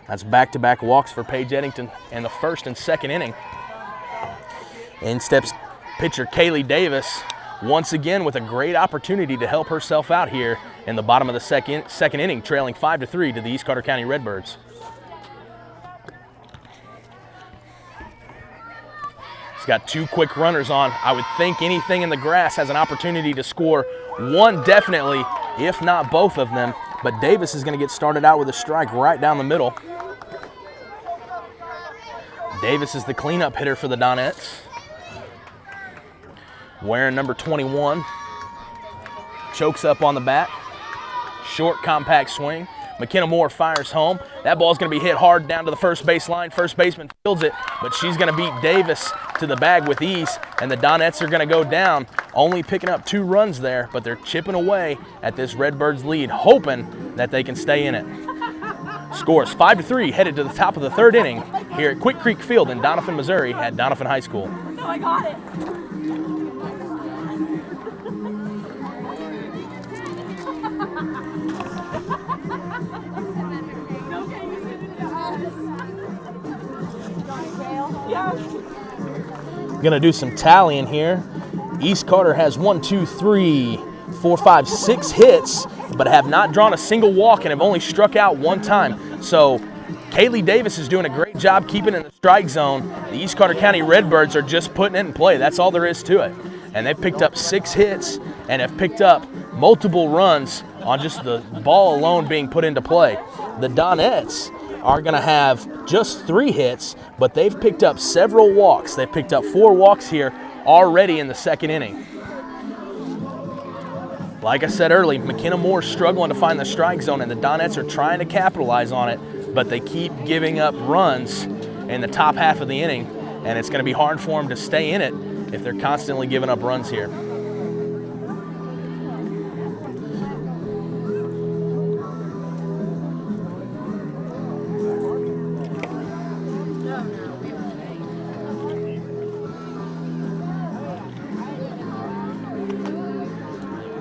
That's back-to-back walks for Paige Eddington in the first and second inning. In steps pitcher Kaylee Davis, once again with a great opportunity to help herself out here in the bottom of the second inning, trailing 5-3 to the East Carter County Redbirds. He's got 2 quick runners on. I would think anything in the grass has an opportunity to score. One definitely, if not both of them. But Davis is going to get started out with a strike right down the middle. Davis is the cleanup hitter for the Donettes. Wearing number 21. Chokes up on the bat. Short, compact swing. McKenna Moore fires home. That ball's going to be hit hard down to the first base line. First baseman fields it, but she's going to beat Davis to the bag with ease, and the Donettes are going to go down, only picking up 2 runs there, but they're chipping away at this Redbirds lead, hoping that they can stay in it. Scores 5-3, headed to the top of the 3rd inning here at Quick Creek Field in Doniphan, Missouri at Doniphan High School. No, I got it. Gonna do some tallying here. East Carter has 1, 2, 3, 4, 5, 6 hits, but have not drawn a single walk and have only struck out 1 time. So Kaylee Davis is doing a great job keeping in the strike zone. The East Carter County Redbirds are just putting it in play. That's all there is to it. And they've picked up 6 hits and have picked up multiple runs on just the ball alone being put into play. The Donettes are going to have just 3 hits, but they've picked up several walks. They've picked up 4 walks here already in the second inning. Like I said earlier, McKenna Moore's struggling to find the strike zone, and the Donettes are trying to capitalize on it, but they keep giving up runs in the top half of the inning, and it's going to be hard for them to stay in it if they're constantly giving up runs here.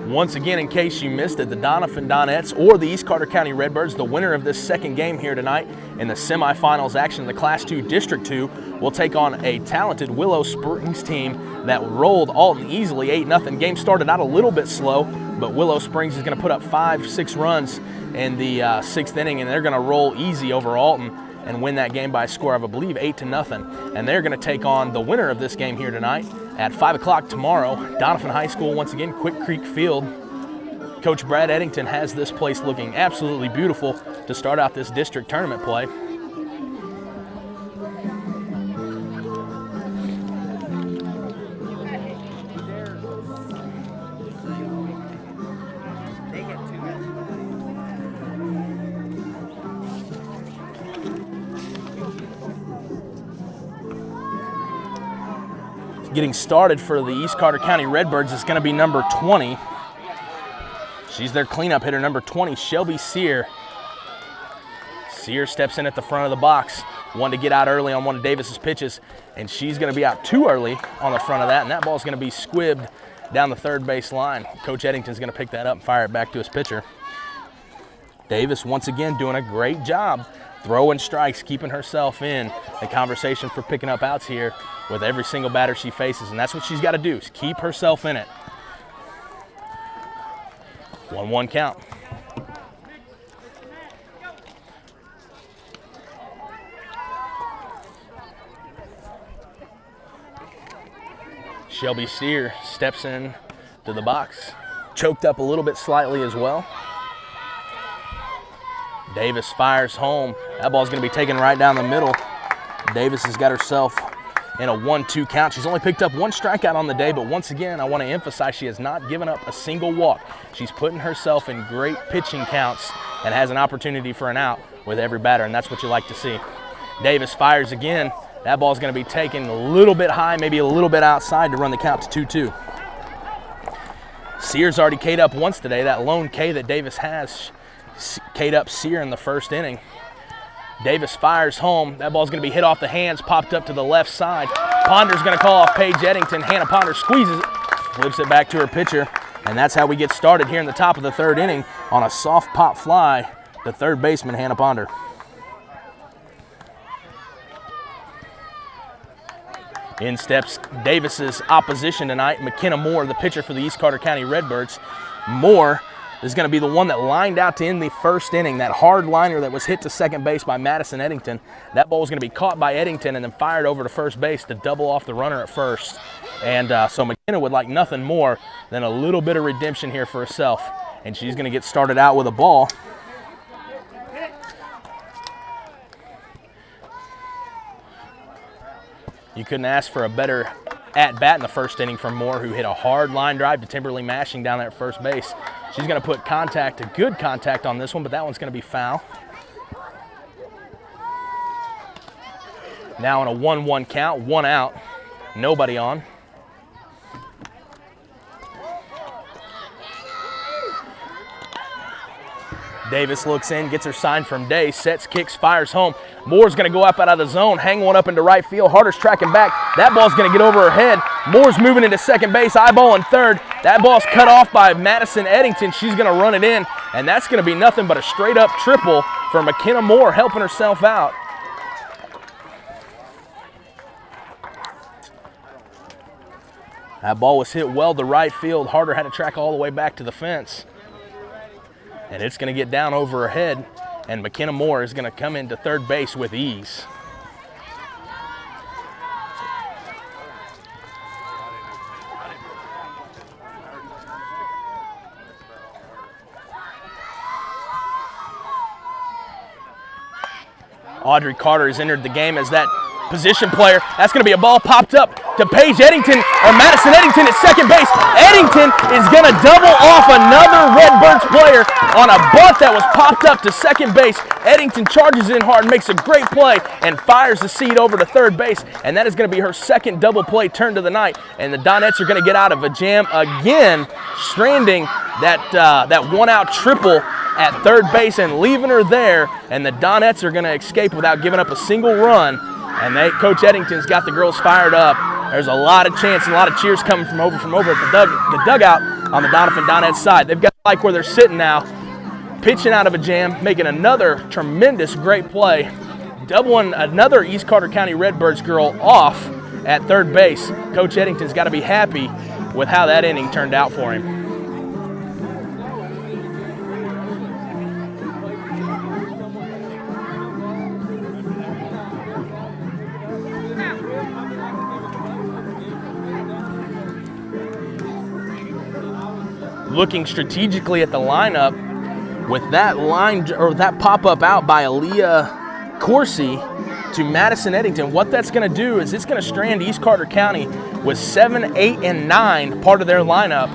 Once again, in case you missed it, the Doniphan Donettes or the East Carter County Redbirds, the winner of this second game here tonight in the semifinals action of the Class 2 District 2, will take on a talented Willow Springs team that rolled Alton easily 8-0. Game started out a little bit slow, but Willow Springs is going to put up 5-6 runs in the 6th inning, and they're going to roll easy over Alton and win that game by a score of, I believe, 8-0. And they're going to take on the winner of this game here tonight at 5 o'clock tomorrow. Doniphan High School, once again, Quick Creek Field. Coach Brad Eddington has this place looking absolutely beautiful to start out this district tournament play. Getting started for the East Carter County Redbirds is going to be number 20. She's their cleanup hitter, number 20, Shelby Sear. Sear steps in at the front of the box, wanted to get out early on one of Davis's pitches, and she's going to be out too early on the front of that, and that ball's going to be squibbed down the third base line. Coach Eddington's going to pick that up and fire it back to his pitcher. Davis, once again, doing a great job throwing strikes, keeping herself in the conversation for picking up outs here with every single batter she faces, and that's what she's got to do, is keep herself in it. 1-1 count. Shelby Sear steps in to the box, choked up a little bit slightly as well. Davis fires home. That ball's going to be taken right down the middle. Davis has got herself in a 1-2 count. She's only picked up one strikeout on the day, but once again, I want to emphasize she has not given up a single walk. She's putting herself in great pitching counts and has an opportunity for an out with every batter, and that's what you like to see. Davis fires again. That ball's going to be taken a little bit high, maybe a little bit outside to run the count to 2-2. Sear's already K'd up once today. That lone K that Davis has K'd up Sear in the first inning. Davis fires home. That ball's going to be hit off the hands, popped up to the left side. Ponder's going to call off Paige Eddington. Hannah Ponder squeezes it, flips it back to her pitcher, and that's how we get started here in the top of the third inning on a soft pop fly to third baseman Hannah Ponder. In steps Davis's opposition tonight, McKenna Moore, the pitcher for the East Carter County Redbirds. Moore is going to be the one that lined out to end the first inning, that hard liner that was hit to second base by Madison Eddington. That ball was going to be caught by Eddington and then fired over to first base to double off the runner at first. And so McKenna would like nothing more than a little bit of redemption here for herself. And she's going to get started out with a ball. You couldn't ask for a better at-bat in the first inning from Moore, who hit a hard line drive to Timberly Mashing down there at first base. She's going to put contact, a good contact on this one, but that one's going to be foul. Now in a 1-1 count, one out, nobody on. Davis looks in, gets her sign from Day, sets, kicks, fires home. Moore's going to go up out of the zone, hang one up into right field. Harder's tracking back. That ball's going to get over her head. Moore's moving into second base, eyeballing third. That ball's cut off by Madison Eddington. She's going to run it in, and that's going to be nothing but a straight-up triple for McKenna Moore, helping herself out. That ball was hit well to right field. Harder had to track all the way back to the fence. And it's going to get down over her head, and McKenna Moore is going to come into third base with ease. Audrey Carter has entered the game as that Position player. That's going to be a ball popped up to Paige Eddington, or Madison Eddington at second base. Eddington is going to double off another Redbirds player on a bunt that was popped up to second base. Eddington charges in hard, makes a great play, and fires the seed over to third base. And that is going to be her second double play turn to the night. And the Donettes are going to get out of a jam again, stranding that one-out triple at third base and leaving her there. And the Donettes are going to escape without giving up a single run. And Coach Eddington's got the girls fired up. There's a lot of chants and a lot of cheers coming from over at the dugout on the Doniphan Donettes side. They've got to like where they're sitting now, pitching out of a jam, making another tremendous great play, doubling another East Carter County Redbirds girl off at third base. Coach Eddington's got to be happy with how that inning turned out for him. Looking strategically at the lineup with that line or that pop-up out by Aaliyah Corsi to Madison Eddington. What that's going to do is it's going to strand East Carter County with 7, 8, and 9 part of their lineup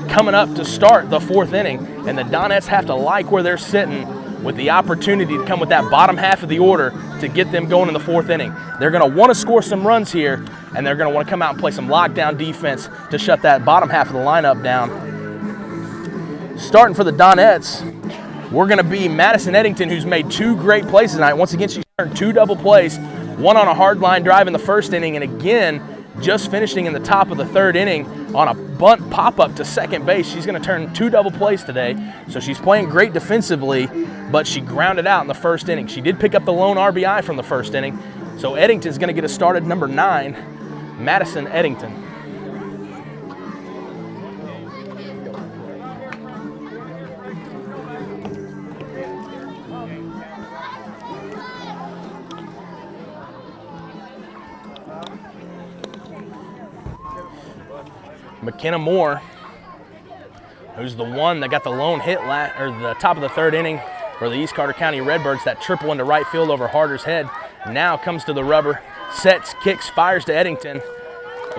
coming up to start the fourth inning. And the Donettes have to like where they're sitting with the opportunity to come with that bottom half of the order to get them going in the fourth inning. They're going to want to score some runs here, and they're going to want to come out and play some lockdown defense to shut that bottom half of the lineup down. Starting for the Donettes, we're going to be Madison Eddington, who's made 2 great plays tonight. Once again, she's turned 2 double plays, one on a hard line drive in the first inning, and again, just finishing in the top of the third inning on a bunt pop-up to second base. She's going to turn 2 double plays today, so she's playing great defensively, but she grounded out in the first inning. She did pick up the lone RBI from the first inning, so Eddington's going to get us started, number 9, Madison Eddington. McKenna Moore, who's the one that got the lone hit or the top of the third inning for the East Carter County Redbirds, that triple into right field over Harder's head. Now comes to the rubber, sets, kicks, fires to Eddington.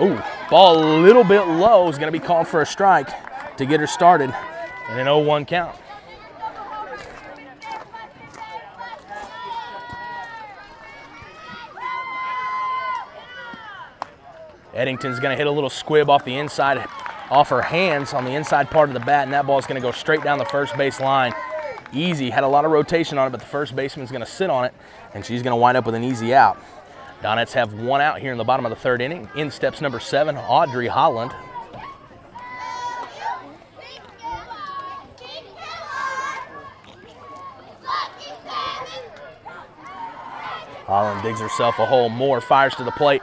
Ooh, ball a little bit low, is going to be called for a strike to get her started in an 0-1 count. Eddington's going to hit a little squib off the inside, off her hands on the inside part of the bat, and that ball is going to go straight down the first base line. Easy, had a lot of rotation on it, but the first baseman's going to sit on it, and she's going to wind up with an easy out. Donettes have 1 out here in the bottom of the third inning. In steps number 7, Audrey Holland. Holland digs herself a hole. Moore fires to the plate.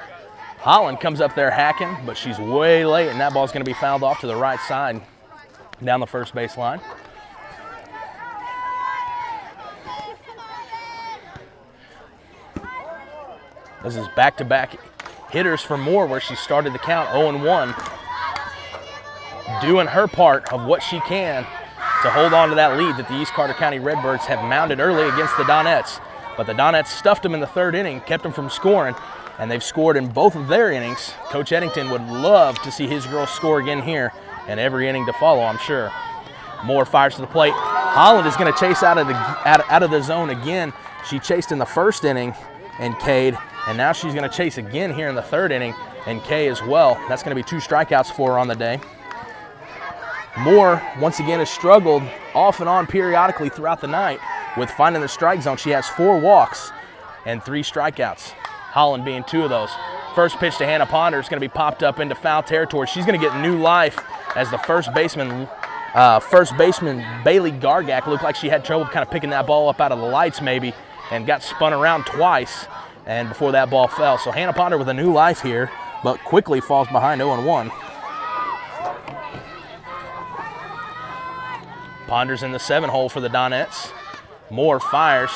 Holland comes up there hacking, but she's way late, and that ball's going to be fouled off to the right side down the first base line. This is back-to-back hitters for Moore, where she started the count 0-1, doing her part of what she can to hold on to that lead that the East Carter County Redbirds have mounted early against the Donettes. But the Donettes stuffed them in the third inning, kept them from scoring, and they've scored in both of their innings. Coach Eddington would love to see his girls score again here, and every inning to follow, I'm sure. Moore fires to the plate. Holland is going to chase out of the zone again. She chased in the first inning and K'd, and now she's going to chase again here in the third inning and K as well. That's going to be 2 strikeouts for her on the day. Moore, once again, has struggled off and on periodically throughout the night with finding the strike zone. She has 4 walks and 3 strikeouts. Holland being 2 of those. First pitch to Hannah Ponder is going to be popped up into foul territory. She's going to get new life as the first baseman Bailey Gargak looked like she had trouble kind of picking that ball up out of the lights maybe and got spun around twice and before that ball fell. So Hannah Ponder with a new life here, but quickly falls behind 0-1. Ponder's in the 7 hole for the Donettes. Moore fires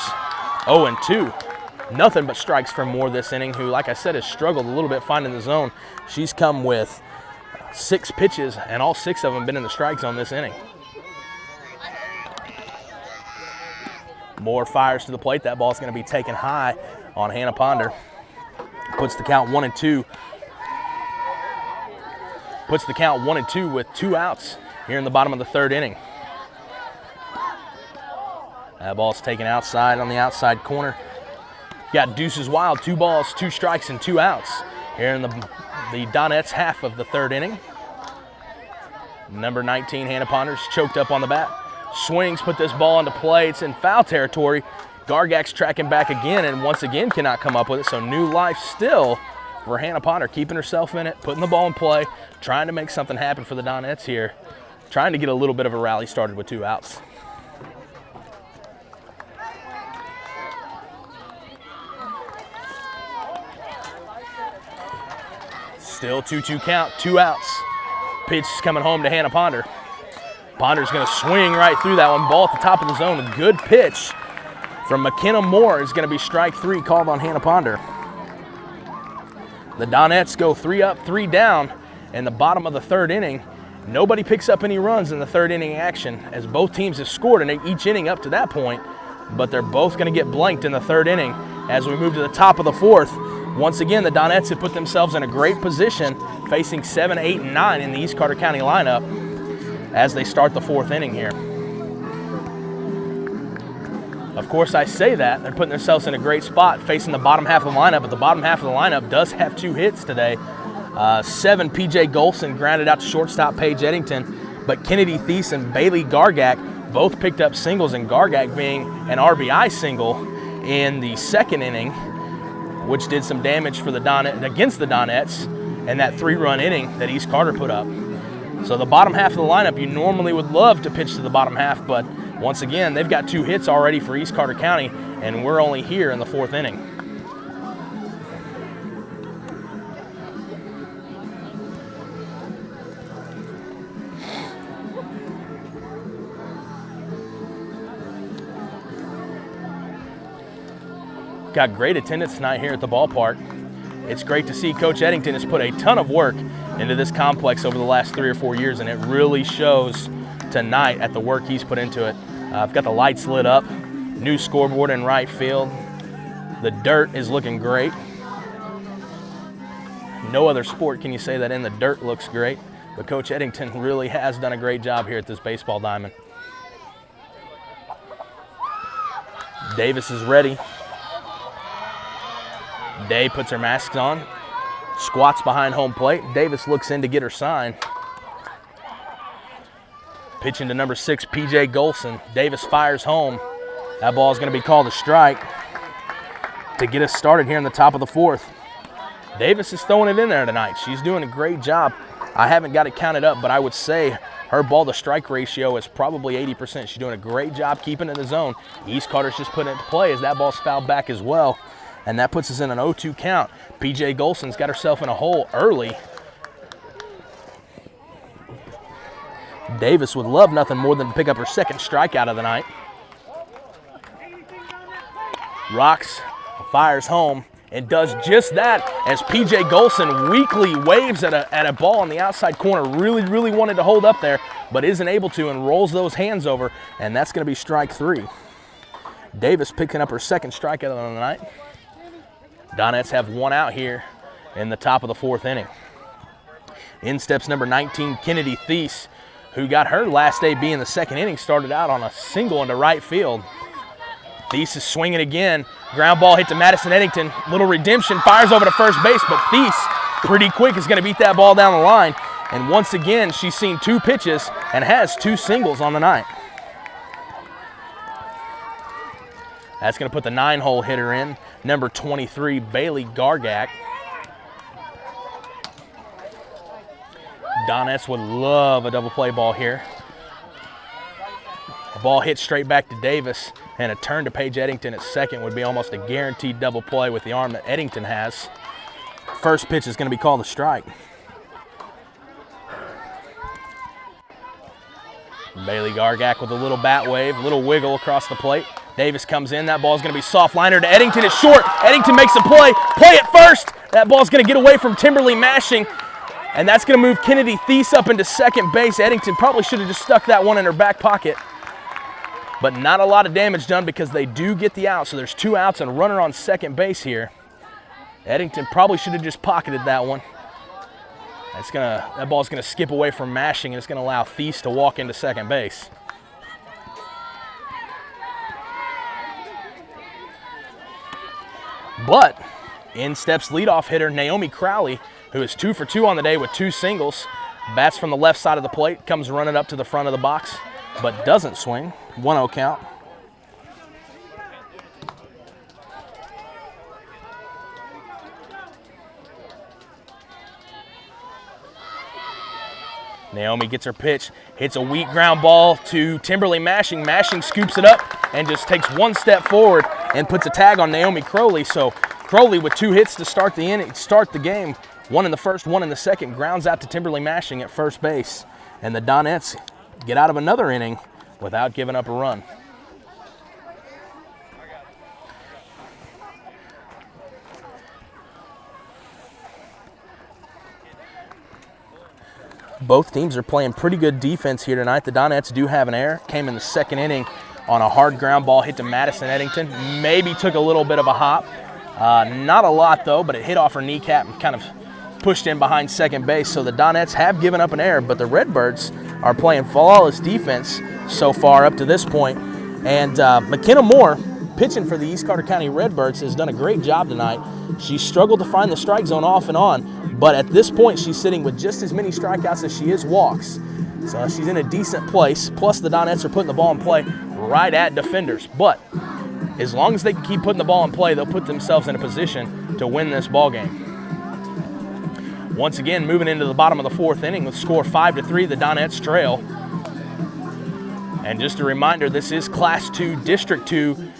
0-2. Nothing but strikes from Moore this inning, who, like I said, has struggled a little bit finding the zone. She's come with 6 pitches, and all 6 of them been in the strike zone this inning. Moore fires to the plate. That ball's going to be taken high on Hannah Ponder. Puts the count 1-2. Puts the count 1-2 with 2 outs here in the bottom of the 3rd inning. That ball's taken outside on the outside corner. Got deuces wild, 2 balls, 2 strikes, and 2 outs here in the Donettes half of the 3rd inning. Number 19, Hannah Ponders, choked up on the bat. Swings, put this ball into play. It's in foul territory. Gargak's tracking back again and once again cannot come up with it. So new life still for Hannah Ponder, keeping herself in it, putting the ball in play, trying to make something happen for the Donettes here, trying to get a little bit of a rally started with 2 outs. Still 2-2 count, 2 outs. Pitch is coming home to Hannah Ponder. Ponder's going to swing right through that one. Ball at the top of the zone. A good pitch from McKenna Moore is going to be strike 3 called on Hannah Ponder. The Donettes go 3 up, 3 down in the bottom of the 3rd inning. Nobody picks up any runs in the 3rd inning action as both teams have scored in each inning up to that point, but they're both going to get blanked in the 3rd inning as we move to the top of the 4th. Once again, the Donettes have put themselves in a great position facing 7, 8, and 9 in the East Carter County lineup as they start the 4th inning here. Of course, I say that. They're putting themselves in a great spot facing the bottom half of the lineup, but the bottom half of the lineup does have 2 hits today. 7, P.J. Golson grounded out to shortstop Paige Eddington, but Kennedy Thies and Bailey Gargak both picked up singles, and Gargak being an RBI single in the 2nd inning, which did some damage for against the Donettes and that 3-run inning that East Carter put up. So the bottom half of the lineup, you normally would love to pitch to the bottom half, but once again, they've got 2 hits already for East Carter County, and we're only here in the 4th inning. Got great attendance tonight here at the ballpark. It's great to see Coach Eddington has put a ton of work into this complex over the last 3 or 4 years, and it really shows tonight at the work he's put into it. I've got the lights lit up, new scoreboard in right field. The dirt is looking great. No other sport can you say that in the dirt looks great, but Coach Eddington really has done a great job here at this baseball diamond. Davis is ready. Day puts her mask on, squats behind home plate. Davis looks in to get her sign. Pitching to number 6, P.J. Golson. Davis fires home. That ball is going to be called a strike to get us started here in the top of the 4th. Davis is throwing it in there tonight. She's doing a great job. I haven't got it counted up, but I would say her ball-to-strike ratio is probably 80%. She's doing a great job keeping it in the zone. East Carter's just putting it into play as that ball's fouled back as well. And that puts us in an 0-2 count. P.J. Golson's got herself in a hole early. Davis would love nothing more than to pick up her 2nd strikeout of the night. Rocks, fires home, and does just that as P.J. Golson weakly waves at a ball on the outside corner. Really wanted to hold up there, but isn't able to, and rolls those hands over, and that's going to be strike 3. Davis picking up her 2nd strikeout of the night. Donettes have 1 out here in the top of the 4th inning. In steps number 19, Kennedy Thies, who got her last AB in the 2nd inning, started out on a single into right field. Thies is swinging again. Ground ball hit to Madison Eddington. Little redemption, fires over to first base, but Thies, pretty quick, is going to beat that ball down the line. And once again, she's seen 2 pitches and has 2 singles on the night. That's going to put the 9-hole hitter in, number 23, Bailey Gargak. Donettes would love a double play ball here. A ball hit straight back to Davis, and a turn to Paige Eddington at 2nd would be almost a guaranteed double play with the arm that Eddington has. First pitch is going to be called a strike. Bailey Gargak with a little bat wave, a little wiggle across the plate. Davis comes in. That ball's going to be soft liner to Eddington. It's short. Eddington makes a play. Play at first. That ball's going to get away from Timberly mashing, and that's going to move Kennedy Thies up into 2nd base. Eddington probably should have just stuck that one in her back pocket, but not a lot of damage done because they do get the out. So there's 2 outs and a runner on 2nd base here. Eddington probably should have just pocketed that one. That ball's gonna skip away from Mashing, and it's gonna allow Thies to walk into second base. But in steps leadoff hitter Naomi Crowley, who is 2 for 2 on the day with 2 singles. Bats from the left side of the plate, comes running up to the front of the box, but doesn't swing. 1-0 count. Naomi gets her pitch, hits a weak ground ball to Timberly Mashing. Mashing scoops it up and just takes 1 step forward and puts a tag on Naomi Crowley. So Crowley with 2 hits to start the game. 1 in the first, 1 in the second, grounds out to Timberly Mashing at first base. And the Donettes get out of another inning without giving up a run. Both teams are playing pretty good defense here tonight. The Donettes do have an error. Came in the second inning on a hard ground ball hit to Madison Eddington. Maybe took a little bit of a hop. Not a lot, though, but it hit off her kneecap and kind of pushed in behind second base. So the Donettes have given up an error, but the Redbirds are playing flawless defense so far up to this point. And McKenna Moore, pitching for the East Carter County Redbirds, has done a great job tonight. She struggled to find the strike zone off and on, but at this point she's sitting with just as many strikeouts as she is walks. So she's in a decent place. Plus the Donettes are putting the ball in play right at defenders. But as long as they can keep putting the ball in play, they'll put themselves in a position to win this ball game. Once again, moving into the bottom of the 4th inning with score 5-3, the Donettes trail. And just a reminder, this is Class 2 District 2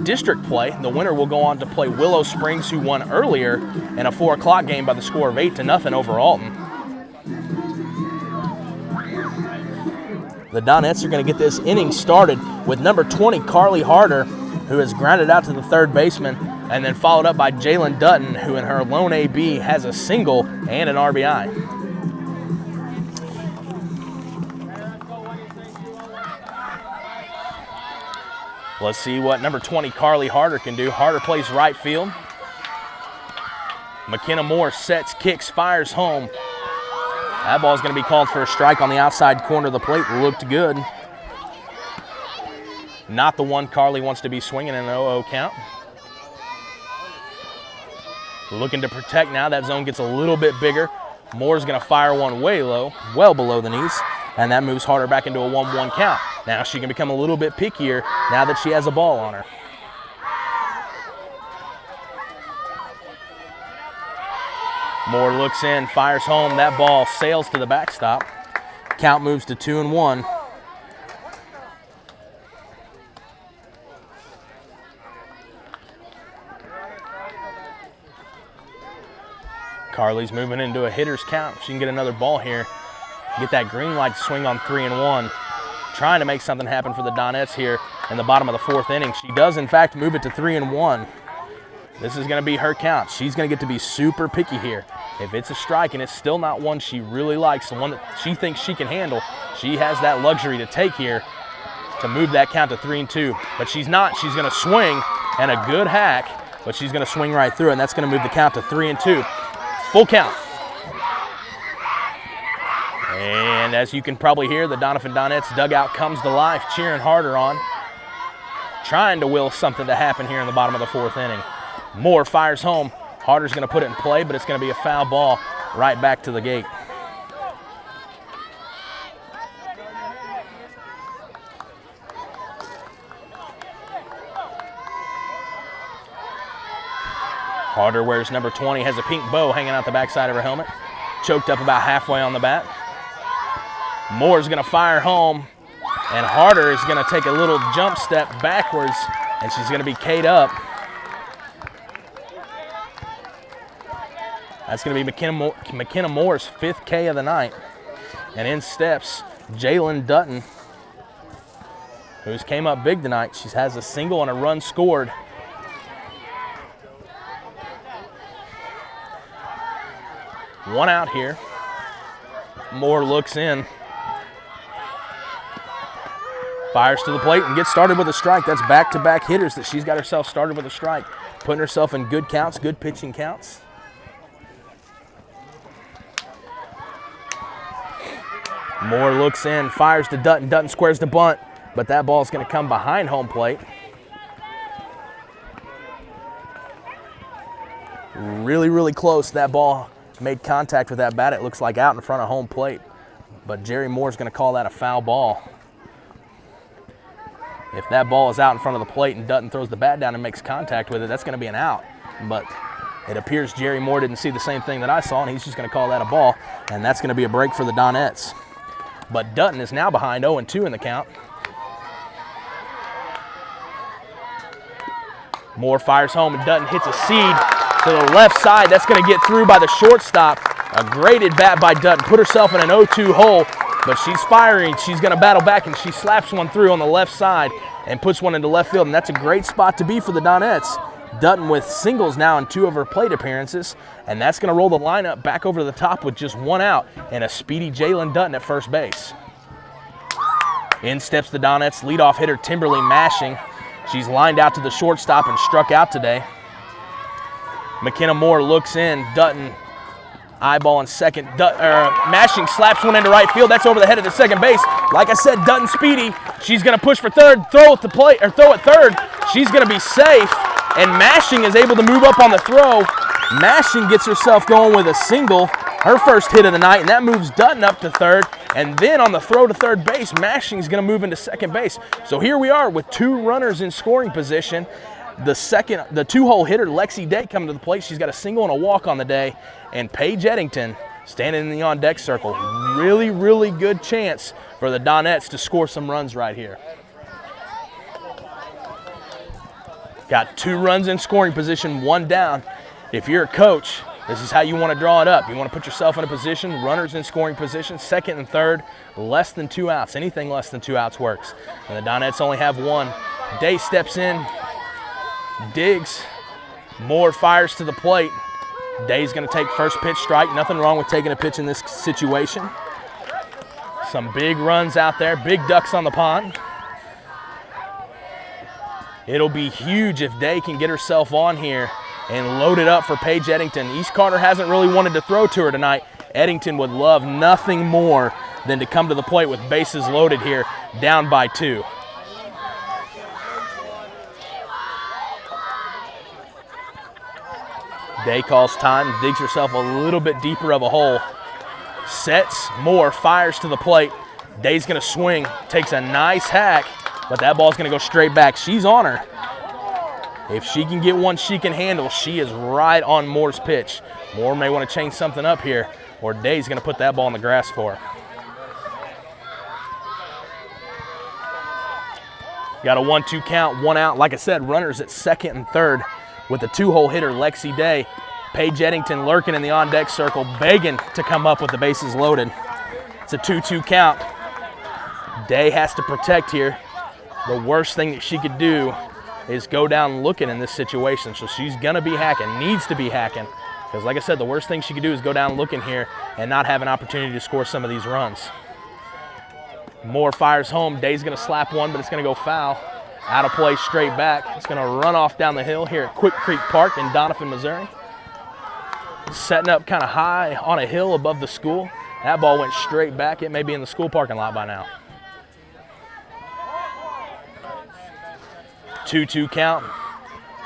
district play. The winner will go on to play Willow Springs, who won earlier in a 4 o'clock game by the score of 8-0 over Alton. The Donettes are going to get this inning started with number 20, Carly Harder, who has grounded out to the third baseman, and then followed up by Jalen Dutton, who in her lone AB has a single and an RBI. Let's see what number 20, Carly Harder, can do. Harder plays right field. McKenna Moore sets, kicks, fires home. That ball's going to be called for a strike on the outside corner of the plate. Looked good. Not the one Carly wants to be swinging in an 0-0 count. Looking to protect now. That zone gets a little bit bigger. Moore's going to fire one way low, well below the knees, and that moves Harder back into a 1-1 count. Now she can become a little bit pickier now that she has a ball on her. Moore looks in, fires home. That ball sails to the backstop. Count moves to 2-1. Carly's moving into a hitter's count. She can get another ball here. Get that green light to swing on 3-1. Trying to make something happen for the Donettes here in the bottom of the 4th inning. She does, in fact, move it to 3-1. This is going to be her count. She's going to get to be super picky here. If it's a strike and it's still not one she really likes, the one that she thinks she can handle, she has that luxury to take here to move that count to 3-2. But she's not. She's going to swing, and a good hack, but she's going to swing right through, and that's going to move the count to 3-2. Full count. And as you can probably hear, the Doniphan Donettes dugout comes to life, cheering Harder on, trying to will something to happen here in the bottom of the 4th inning. Moore fires home. Harder's going to put it in play, but it's going to be a foul ball right back to the gate. Harder wears number 20, has a pink bow hanging out the backside of her helmet, choked up about halfway on the bat. Moore's going to fire home, and Harder is going to take a little jump step backwards, and she's going to be K'd up. That's going to be McKenna Moore's 5th K of the night. And in steps Jalen Dutton, who's came up big tonight. She has a single and a run scored. One out here. Moore looks in. Fires to the plate and gets started with a strike. That's back-to-back hitters that she's got herself started with a strike. Putting herself in good counts, good pitching counts. Moore looks in, fires to Dutton. Dutton squares the bunt, but that ball's going to come behind home plate. Really, really close. That ball made contact with that bat. It looks like out in front of home plate, but Jerry Moore's going to call that a foul ball. If that ball is out in front of the plate and Dutton throws the bat down and makes contact with it, that's going to be an out. But it appears Jerry Moore didn't see the same thing that I saw, and he's just going to call that a ball, and that's going to be a break for the Donettes. But Dutton is now behind 0-2 in the count. Moore fires home, and Dutton hits a seed to the left side. That's going to get through by the shortstop. A great at bat by Dutton. Put herself in an 0-2 hole, but she's firing. She's going to battle back, and she slaps one through on the left side and puts one into left field, and that's a great spot to be for the Donettes. Dutton with singles now in 2 of her plate appearances, and that's going to roll the lineup back over to the top with just 1 out and a speedy Jalen Dutton at first base. In steps the Donettes leadoff hitter Timberly Mashing. She's lined out to the shortstop and struck out today. McKenna Moore looks in. Dutton eyeballing second. Mashing slaps one into right field. That's over the head of the second base. Like I said, Dutton speedy. She's going to push for third, throw at the plate, or throw at third. She's going to be safe, and Mashing is able to move up on the throw. Mashing gets herself going with a single, her first hit of the night, and that moves Dutton up to third. And then on the throw to third base, Mashing's going to move into second base. So here we are with 2 runners in scoring position. The 2-hole hitter, Lexi Day, coming to the plate. She's got a single and a walk on the day. And Paige Eddington standing in the on-deck circle. Really, really good chance for the Donettes to score some runs right here. Got 2 runs in scoring position, 1 down. If you're a coach, this is how you want to draw it up. You want to put yourself in a position, runners in scoring position, second and third, less than 2 outs. Anything less than 2 outs works. And the Donettes only have 1. Day steps in, digs. Moore fires to the plate. Day's going to take first pitch strike. Nothing wrong with taking a pitch in this situation. Some big runs out there, big ducks on the pond. It'll be huge if Day can get herself on here and load it up for Paige Eddington. East Carter hasn't really wanted to throw to her tonight. Eddington would love nothing more than to come to the plate with bases loaded here, down by 2. Day calls time, digs herself a little bit deeper of a hole. Sets, Moore fires to the plate. Day's going to swing, takes a nice hack, but that ball's going to go straight back. She's on her. If she can get one she can handle, she is right on Moore's pitch. Moore may want to change something up here, or Day's going to put that ball in the grass for her. Got a 1-2 count, 1 out. Like I said, runners at second and third with the 2-hole hitter, Lexi Day. Paige Eddington lurking in the on-deck circle, begging to come up with the bases loaded. It's a 2-2 count. Day has to protect here. The worst thing that she could do is go down looking in this situation. So she's going to be hacking, needs to be hacking. Because like I said, the worst thing she could do is go down looking here and not have an opportunity to score some of these runs. Moore fires home. Day's going to slap one, but it's going to go foul. Out of play, straight back. It's going to run off down the hill here at Quick Creek Park in Doniphan, Missouri. Setting up kind of high on a hill above the school. That ball went straight back. It may be in the school parking lot by now. 2-2 count.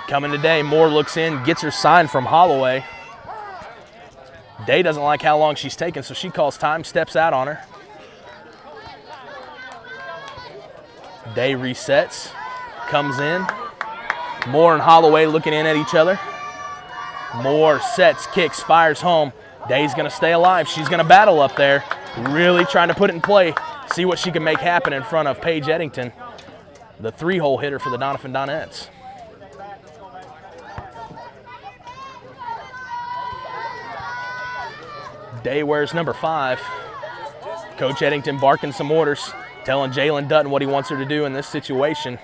Coming today, Moore looks in, gets her sign from Holloway. Day doesn't like how long she's taking, so she calls time, steps out on her. Day resets, comes in. Moore and Holloway looking in at each other. Moore sets, kicks, fires home. Day's going to stay alive. She's going to battle up there, really trying to put it in play, see what she can make happen in front of Paige Eddington, the 3-hole hitter for the Doniphan Donettes. Day wears number 5. Coach Eddington barking some orders, telling Jalen Dutton what he wants her to do in this situation.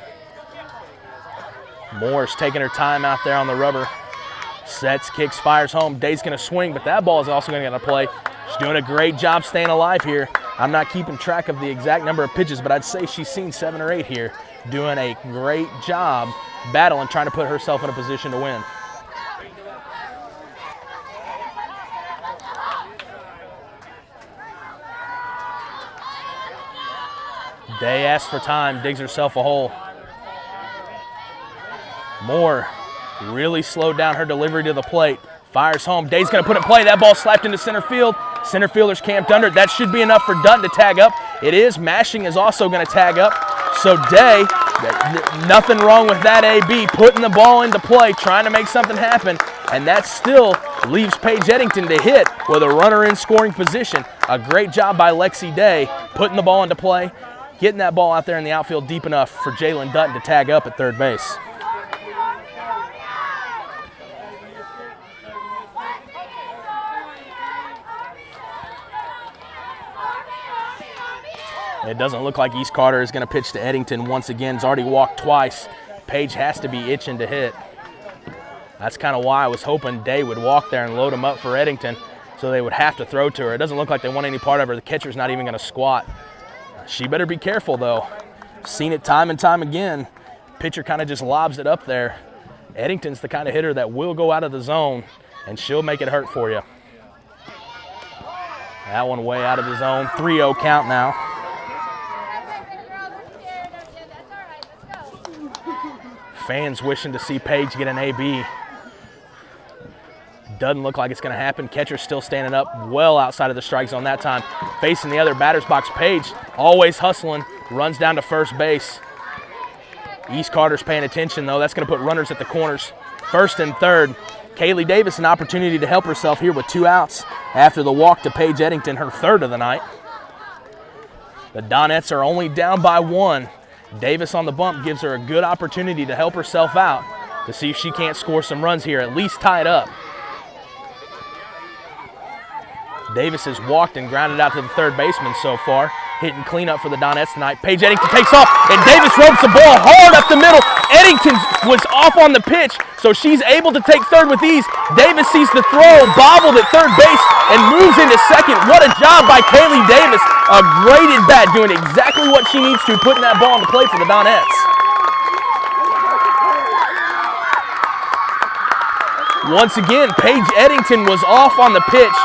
Moore's taking her time out there on the rubber. Sets, kicks, fires home. Day's going to swing, but that ball is also going to get a play. She's doing a great job staying alive here. I'm not keeping track of the exact number of pitches, but I'd say she's seen 7 or 8 here, doing a great job battling, trying to put herself in a position to win. Day asks for time, digs herself a hole. Moore really slowed down her delivery to the plate. Fires home. Day's going to put it in play. That ball slapped into center field. Center fielder's camped under. That should be enough for Dutton to tag up. It is. Mashing is also going to tag up. So Day, nothing wrong with that AB, putting the ball into play, trying to make something happen. And that still leaves Paige Eddington to hit with a runner in scoring position. A great job by Lexi Day, putting the ball into play, getting that ball out there in the outfield deep enough for Jalen Dutton to tag up at third base. It doesn't look like East Carter is going to pitch to Eddington once again. He's already walked twice. Paige has to be itching to hit. That's kind of why I was hoping Day would walk there and load him up for Eddington so they would have to throw to her. It doesn't look like they want any part of her. The catcher's not even going to squat. She better be careful, though. Seen it time and time again. Pitcher kind of just lobs it up there. Eddington's the kind of hitter that will go out of the zone, and she'll make it hurt for you. That one way out of the zone. 3-0 count now. Fans wishing to see Paige get an AB. Doesn't look like it's going to happen. Catcher's still standing up well outside of the strike zone that time. Facing the other batter's box. Paige always hustling, runs down to first base. East Carter's paying attention, though. That's going to put runners at the corners. First and third. Kaylee Davis an opportunity to help herself here with 2 outs after the walk to Paige Eddington, her 3rd of the night. The Donettes are only down by 1. Davis on the bump gives her a good opportunity to help herself out to see if she can't score some runs here, at least tie it up. Davis has walked and grounded out to the third baseman so far, hitting cleanup for the Donettes tonight. Paige Eddington takes off, and Davis ropes the ball hard up the middle. Eddington was off on the pitch, so she's able to take third with ease. Davis sees the throw, bobbled at third base, and moves into second. What a job by Kaylee Davis. A great at bat, doing exactly what she needs to, putting that ball into play for the Donettes. Once again, Paige Eddington was off on the pitch.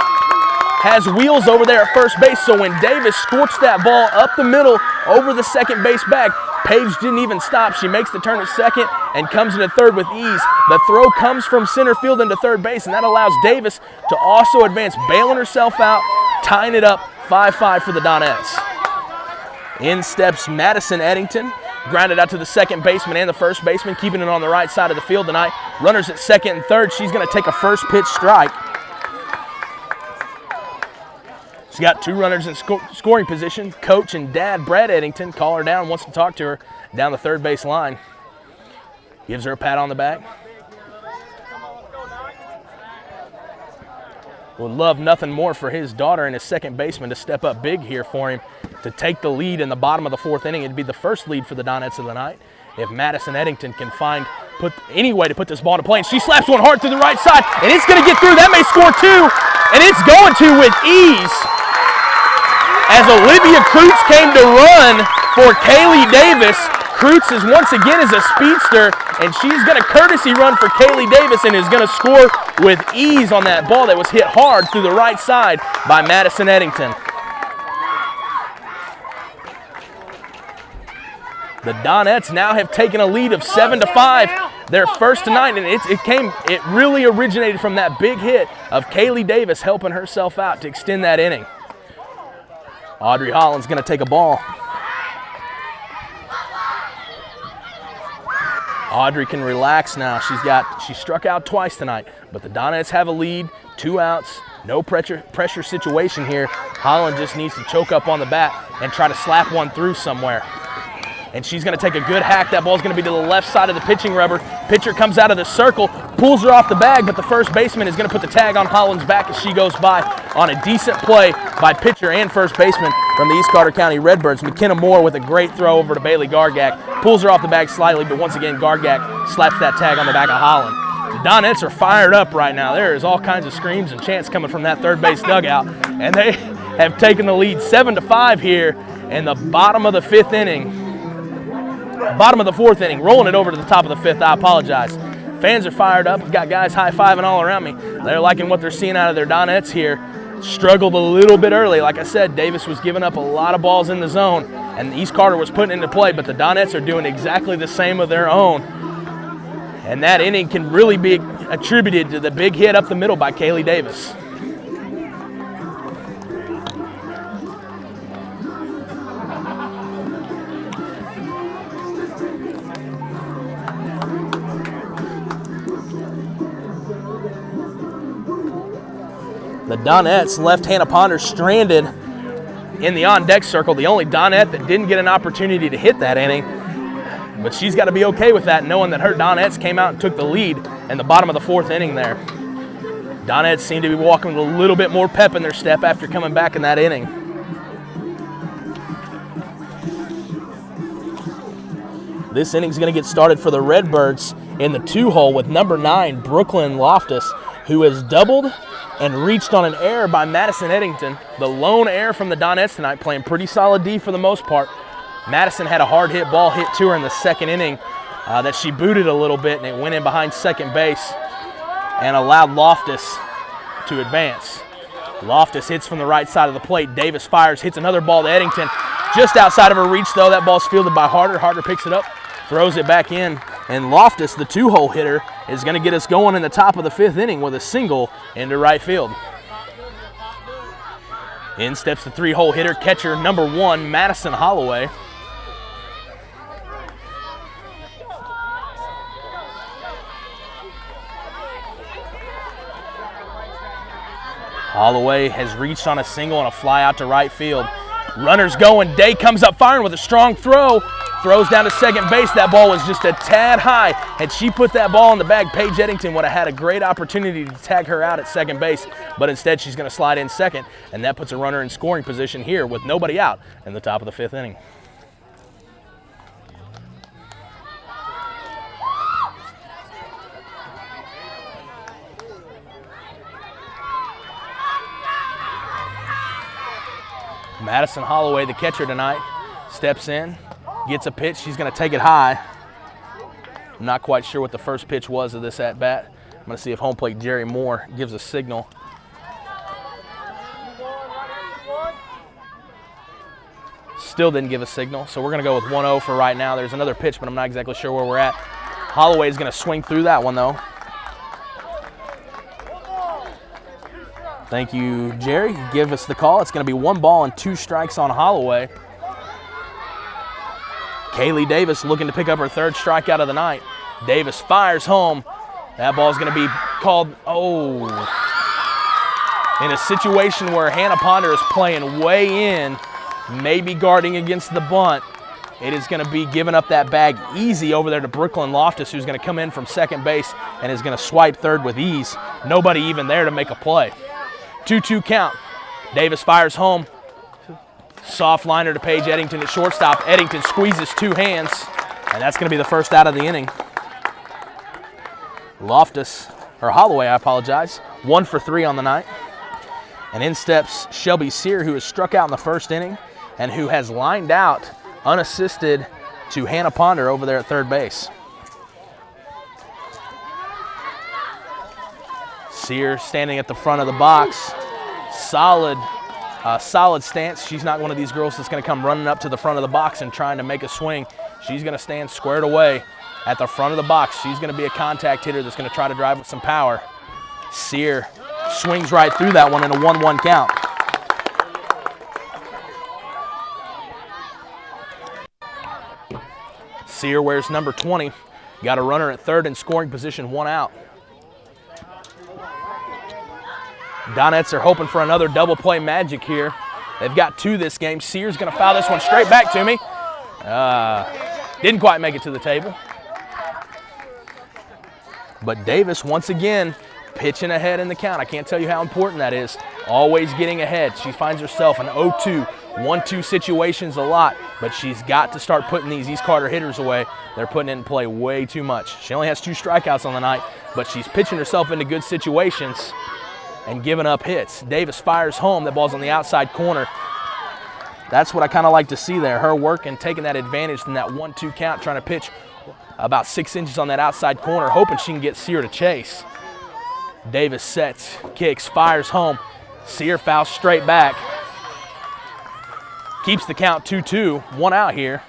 Has wheels over there at first base, so when Davis scorched that ball up the middle over the second base bag, Paige didn't even stop. She makes the turn at second and comes into third with ease. The throw comes from center field into third base, and that allows Davis to also advance, bailing herself out, tying it up 5-5 for the Donettes. In steps Madison Eddington, grounded out to the second baseman and the first baseman, keeping it on the right side of the field tonight. Runners at second and third. She's going to take a first pitch strike. She's got 2 runners in scoring position. Coach and dad, Brad Eddington, call her down, wants to talk to her down the third base line. Gives her a pat on the back. Would love nothing more for his daughter and his second baseman to step up big here for him to take the lead in the bottom of the 4th inning. It'd be the first lead for the Donettes of the night if Madison Eddington can put any way to put this ball into play. And she slaps one hard through the right side, and it's going to get through. That may score 2, and it's going to with ease. As Olivia Kreutz came to run for Kaylee Davis. Kreutz is once again is a speedster, and she's going to courtesy run for Kaylee Davis and is going to score with ease on that ball that was hit hard through the right side by Madison Eddington. The Donettes now have taken a lead of 7-5. Their first tonight, and it really originated from that big hit of Kaylee Davis helping herself out to extend that inning. Audrey Holland's going to take a ball. Audrey can relax now. She struck out twice tonight, but the Donettes have a lead, 2 outs, no pressure situation here. Holland just needs to choke up on the bat and try to slap one through somewhere. And she's going to take a good hack. That ball's going to be to the left side of the pitching rubber. Pitcher comes out of the circle, pulls her off the bag, but the first baseman is going to put the tag on Holland's back as she goes by on a decent play by pitcher and first baseman from the East Carter County Redbirds. McKenna Moore with a great throw over to Bailey Gargak. Pulls her off the bag slightly, but once again, Gargak slaps that tag on the back of Holland. The Donettes are fired up right now. There is all kinds of screams and chants coming from that third base dugout, and have taken the lead 7-5 here in the bottom of the fourth inning, rolling it over to the top of the fifth. I apologize. Fans are fired up. We've got guys high-fiving all around me. They're liking what they're seeing out of their Donettes here. Struggled a little bit early. Like I said, Davis was giving up a lot of balls in the zone, and East Carter was putting into play, but the Donettes are doing exactly the same of their own. And that inning can really be attributed to the big hit up the middle by Kaylee Davis. The Donettes left Hannah Ponder stranded in the on-deck circle, the only Donette that didn't get an opportunity to hit that inning. But she's got to be okay with that, knowing that her Donettes came out and took the lead in the bottom of the fourth inning there. Donettes seem to be walking with a little bit more pep in their step after coming back in that inning. This inning's going to get started for the Redbirds in the 2-hole with number 9, Brooklyn Loftus, who has doubled and reached on an error by Madison Eddington. The lone error from the Donettes tonight, playing pretty solid D for the most part. Madison had a hard hit ball hit to her in the second inning that she booted a little bit, and it went in behind second base and allowed Loftus to advance. Loftus hits from the right side of the plate. Davis fires, hits another ball to Eddington. Just outside of her reach, though. That ball's fielded by Harder. Harder picks it up, throws it back in, and Loftus, the 2-hole hitter, is going to get us going in the top of the fifth inning with a single into right field. In steps the 3-hole hitter, catcher number 1, Madison Holloway. Holloway has reached on a single and a fly out to right field. Runners going. Day comes up firing with a strong throw. Throws down to second base. That ball was just a tad high. Had she put that ball in the bag, Paige Eddington would have had a great opportunity to tag her out at second base, but instead she's going to slide in second, and that puts a runner in scoring position here with nobody out in the top of the fifth inning. Madison Holloway, the catcher tonight, steps in, gets a pitch. She's going to take it high. I'm not quite sure what the first pitch was of this at-bat. I'm going to see if home plate Jerry Moore gives a signal. Still didn't give a signal, so we're going to go with 1-0 for right now. There's another pitch, but I'm not exactly sure where we're at. Holloway is going to swing through that one, though. Thank you, Jerry. Give us the call. It's going to be 1 ball and 2 strikes on Holloway. Kaylee Davis looking to pick up her 3rd strikeout of the night. Davis fires home. That ball is going to be called, in a situation where Hannah Ponder is playing way in, maybe guarding against the bunt. It is going to be giving up that bag easy over there to Brooklyn Loftus, who's going to come in from second base and is going to swipe third with ease. Nobody even there to make a play. 2-2 count. Davis fires home. Soft liner to Paige Eddington at shortstop. Eddington squeezes 2 hands, and that's going to be the first out of the inning. Holloway, 1 for 3 on the night. And in steps Shelby Sear, who has struck out in the first inning and who has lined out unassisted to Hannah Ponder over there at third base. Sear standing at the front of the box. Solid stance. She's not one of these girls that's going to come running up to the front of the box and trying to make a swing. She's going to stand squared away at the front of the box. She's going to be a contact hitter that's going to try to drive with some power. Sear swings right through that one in a 1-1 count. Sear wears number 20. Got a runner at third in scoring position, 1 out. Donettes are hoping for another double play magic here. They've got 2 this game. Sear's going to foul this one straight back to me. Didn't quite make it to the table. But Davis, once again, pitching ahead in the count. I can't tell you how important that is. Always getting ahead. She finds herself in 0-2, 1-2 situations a lot, but she's got to start putting these East Carter hitters away. They're putting it in play way too much. She only has 2 strikeouts on the night, but she's pitching herself into good situations. and giving up hits. Davis fires home. That ball's on the outside corner. That's what I kind of like to see there. Her working, taking that advantage in that 1-2 count, trying to pitch about 6 inches on that outside corner, hoping she can get Sear to chase. Davis sets, kicks, fires home. Sear fouls straight back. Keeps the count 2-2, 1 out here.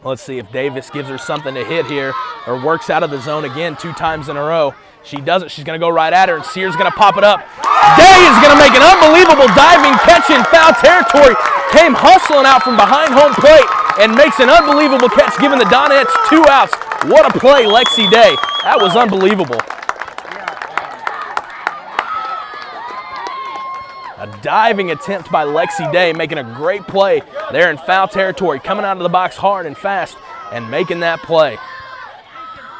Let's see if Davis gives her something to hit here or works out of the zone again 2 times in a row. She doesn't. She's going to go right at her, and Sear's going to pop it up. Day is going to make an unbelievable diving catch in foul territory. Came hustling out from behind home plate and makes an unbelievable catch, giving the Donettes 2 outs. What a play, Lexi Day. That was unbelievable. A diving attempt by Lexi Day, making a great play there in foul territory, coming out of the box hard and fast and making that play.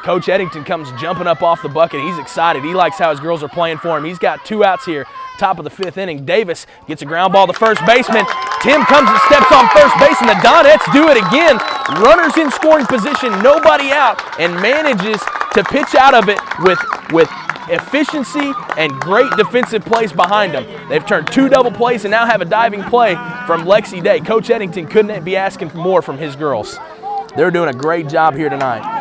Coach Eddington comes jumping up off the bucket. He's excited. He likes how his girls are playing for him. He's got 2 outs here, top of the 5th inning. Davis gets a ground ball to first baseman. Tim comes and steps on first base, and the Donettes do it again. Runners in scoring position, nobody out, and manages to pitch out of it with efficiency and great defensive plays behind them. They've turned 2 double plays and now have a diving play from Lexi Day. Coach Eddington couldn't be asking for more from his girls. They're doing a great job here tonight.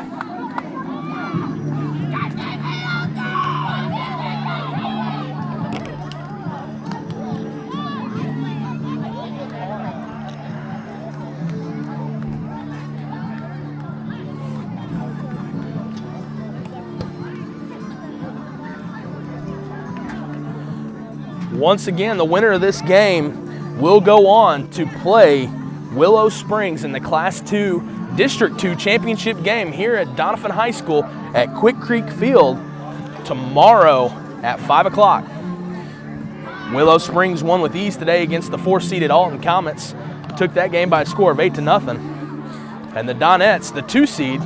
Once again, the winner of this game will go on to play Willow Springs in the Class 2 District 2 championship game here at Doniphan High School at Quick Creek Field tomorrow at 5 o'clock. Willow Springs won with ease today against the 4-seeded Alton Comets. Took that game by a score of 8-0. And the Donettes, the 2-seed,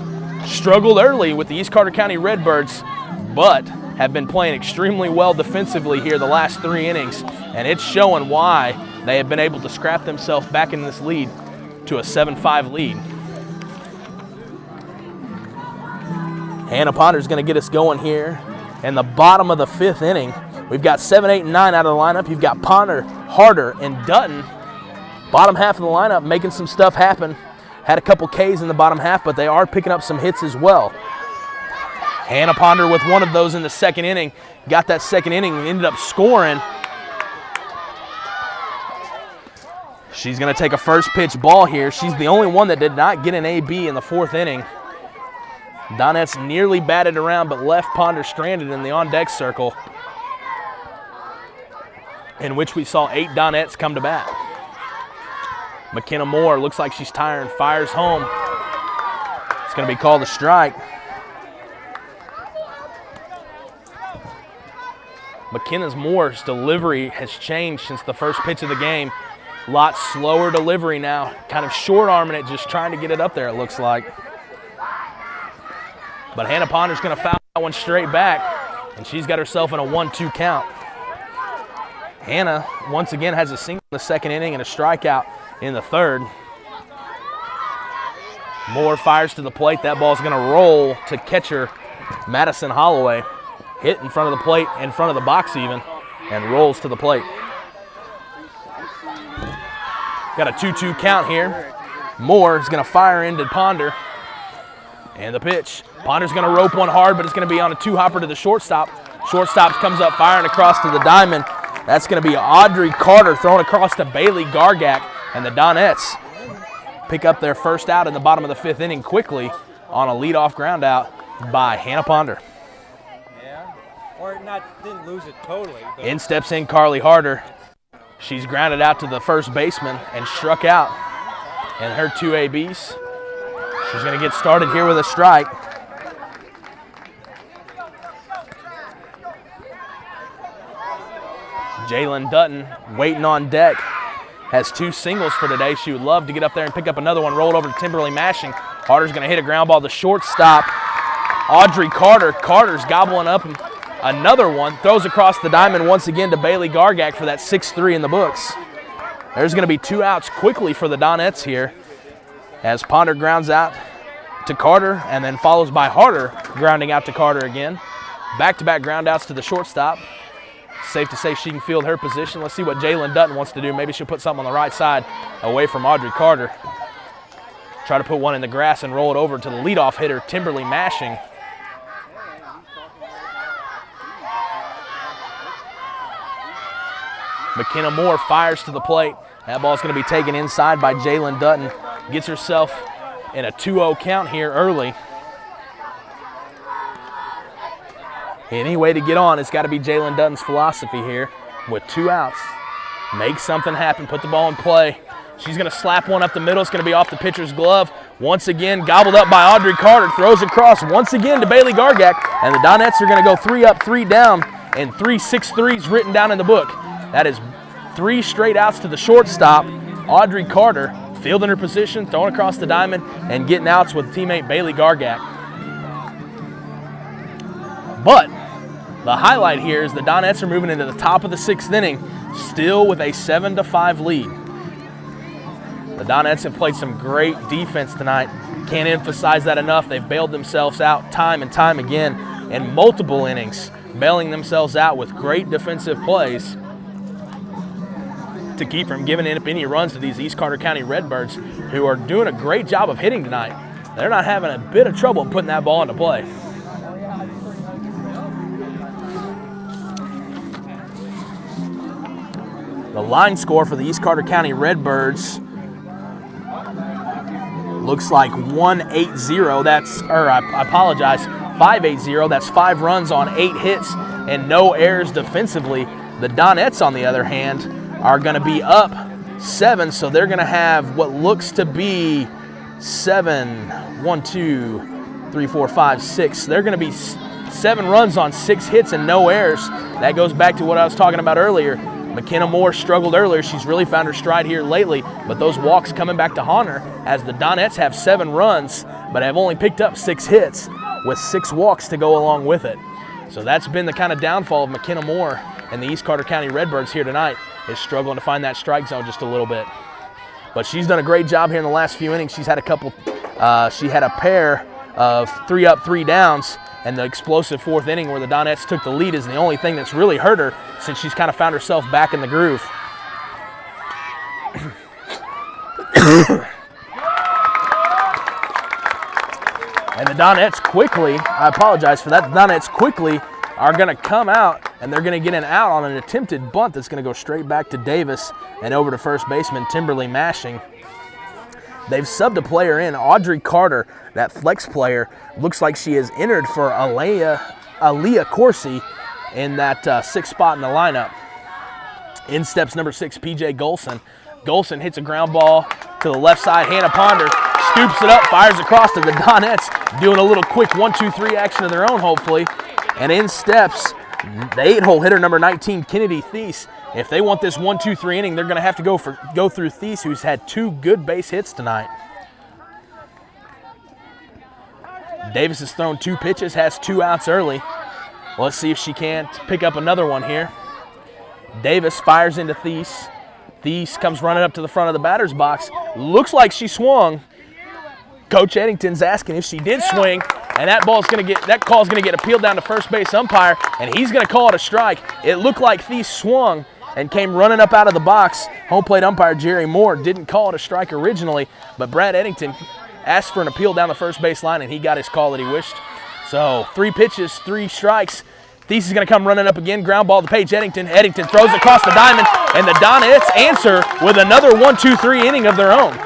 struggled early with the East Carter County Redbirds, but have been playing extremely well defensively here the last 3 innings, and it's showing why they have been able to scrap themselves back in this lead to a 7-5 lead. Hannah Ponder's going to get us going here in the bottom of the 5th inning. We've got 7, 8, and 9 out of the lineup. You've got Ponder, Harder, and Dutton. Bottom half of the lineup making some stuff happen. Had a couple Ks in the bottom half, but they are picking up some hits as well. Hannah Ponder with one of those in the 2nd inning. Got that 2nd inning and ended up scoring. She's going to take a first pitch ball here. She's the only one that did not get an AB in the 4th inning. Donettes nearly batted around but left Ponder stranded in the on-deck circle, in which we saw 8 Donettes come to bat. McKenna Moore looks like she's tired and fires home. It's going to be called a strike. McKenna Moore's delivery has changed since the first pitch of the game. A lot slower delivery now, kind of short arming it, just trying to get it up there, it looks like. But Hannah Ponder's going to foul that one straight back, and she's got herself in a 1-2 count. Hannah, once again, has a single in the 2nd inning and a strikeout in the 3rd. Moore fires to the plate. That ball's going to roll to catcher Madison Holloway. Hit in front of the plate, in front of the box even, and rolls to the plate. Got a 2-2 count here. Moore is going to fire into Ponder. And the pitch. Ponder's going to rope one hard, but it's going to be on a 2-hopper to the shortstop. Shortstop comes up firing across to the diamond. That's going to be Audrey Carter thrown across to Bailey Gargak. And the Donettes pick up their first out in the bottom of the 5th inning quickly on a leadoff ground out by Hannah Ponder. Or didn't lose it totally. In steps in Carly Harder. She's grounded out to the first baseman and struck out. And her 2 ABs. She's going to get started here with a strike. Jalen Dutton waiting on deck. Has 2 singles for today. She would love to get up there and pick up another one. Rolled over to Timberly Mashing. Harder's going to hit a ground ball to shortstop. Audrey Carter. Carter's gobbling up another one. Throws across the diamond once again to Bailey Gargak for that 6-3 in the books. There's going to be 2 outs quickly for the Donettes here. as Ponder grounds out to Carter and then follows by Harder grounding out to Carter again. Back-to-back ground outs to the shortstop. Safe to say she can field her position. Let's see what Jalen Dutton wants to do. Maybe she'll put something on the right side away from Audrey Carter. Try to put one in the grass and roll it over to the leadoff hitter, Timberly Mashing. McKenna Moore fires to the plate. That ball's going to be taken inside by Jalen Dutton. Gets herself in a 2-0 count here early. Any way to get on, it's got to be Jalen Dutton's philosophy here. With 2 outs, make something happen, put the ball in play. She's going to slap one up the middle. It's going to be off the pitcher's glove. Once again, gobbled up by Audrey Carter. Throws across once again to Bailey Gargak. And the Donettes are going to go 3 up, 3 down, and 3 6-3s written down in the book. That is 3 straight outs to the shortstop. Audrey Carter fielding her position, throwing across the diamond, and getting outs with teammate Bailey Gargak. But the highlight here is the Donettes are moving into the top of the 6th inning, still with a 7-5 lead. The Donettes have played some great defense tonight. Can't emphasize that enough. They've bailed themselves out time and time again in multiple innings, bailing themselves out with great defensive plays to keep from giving up any runs to these East Carter County Redbirds, who are doing a great job of hitting tonight. They're not having a bit of trouble putting that ball into play. The line score for the East Carter County Redbirds looks like 180. I apologize, 580. That's 5 runs on 8 hits and no errors defensively. The Donettes, on the other hand, are going to be up 7, so they're going to have what looks to be 7, 1, 2, 3, 4, 5, 6. They're going to be 7 runs on 6 hits and no errors. That goes back to what I was talking about earlier. McKenna Moore struggled earlier. She's really found her stride here lately, but those walks coming back to haunt her as the Donettes have 7 runs, but have only picked up 6 hits with 6 walks to go along with it. So that's been the kind of downfall of McKenna Moore and the East Carter County Redbirds here tonight, is struggling to find that strike zone just a little bit. But she's done a great job here in the last few innings. She's had she had a pair of 3 up, 3 downs, and the explosive 4th inning where the Donettes took the lead is the only thing that's really hurt her since she's kind of found herself back in the groove. And the Donettes quickly, I apologize for that, the Donettes quickly are going to come out, and they're going to get an out on an attempted bunt that's going to go straight back to Davis and over to first baseman Timberly Mashing. They've subbed a player in, Audrey Carter, that flex player. Looks like she has entered for Aaliyah Corsi in that 6th spot in the lineup. In steps number 6, PJ Golson. Golson hits a ground ball to the left side. Hannah Ponder scoops it up, fires across to the Donettes, doing a little quick 1-2-3 action of their own, hopefully. And in steps the 8-hole hitter, number 19, Kennedy Thies. If they want this 1-2-3 inning, they're going to have to go through Thies, who's had 2 good base hits tonight. Davis has thrown 2 pitches, has 2 outs early. Let's see if she can't pick up another one here. Davis fires into Thies. Thies comes running up to the front of the batter's box. Looks like she swung. Coach Eddington's asking if she did swing, and that call's going to get appealed down to first base umpire, and he's going to call it a strike. It looked like Thies swung and came running up out of the box. Home plate umpire Jerry Moore didn't call it a strike originally, but Brad Eddington asked for an appeal down the first base line, and he got his call that he wished. So 3 pitches, 3 strikes. Thies is going to come running up again. Ground ball to Paige Eddington. Eddington throws across the diamond, and the Donettes answer with another 1-2-3 inning of their own.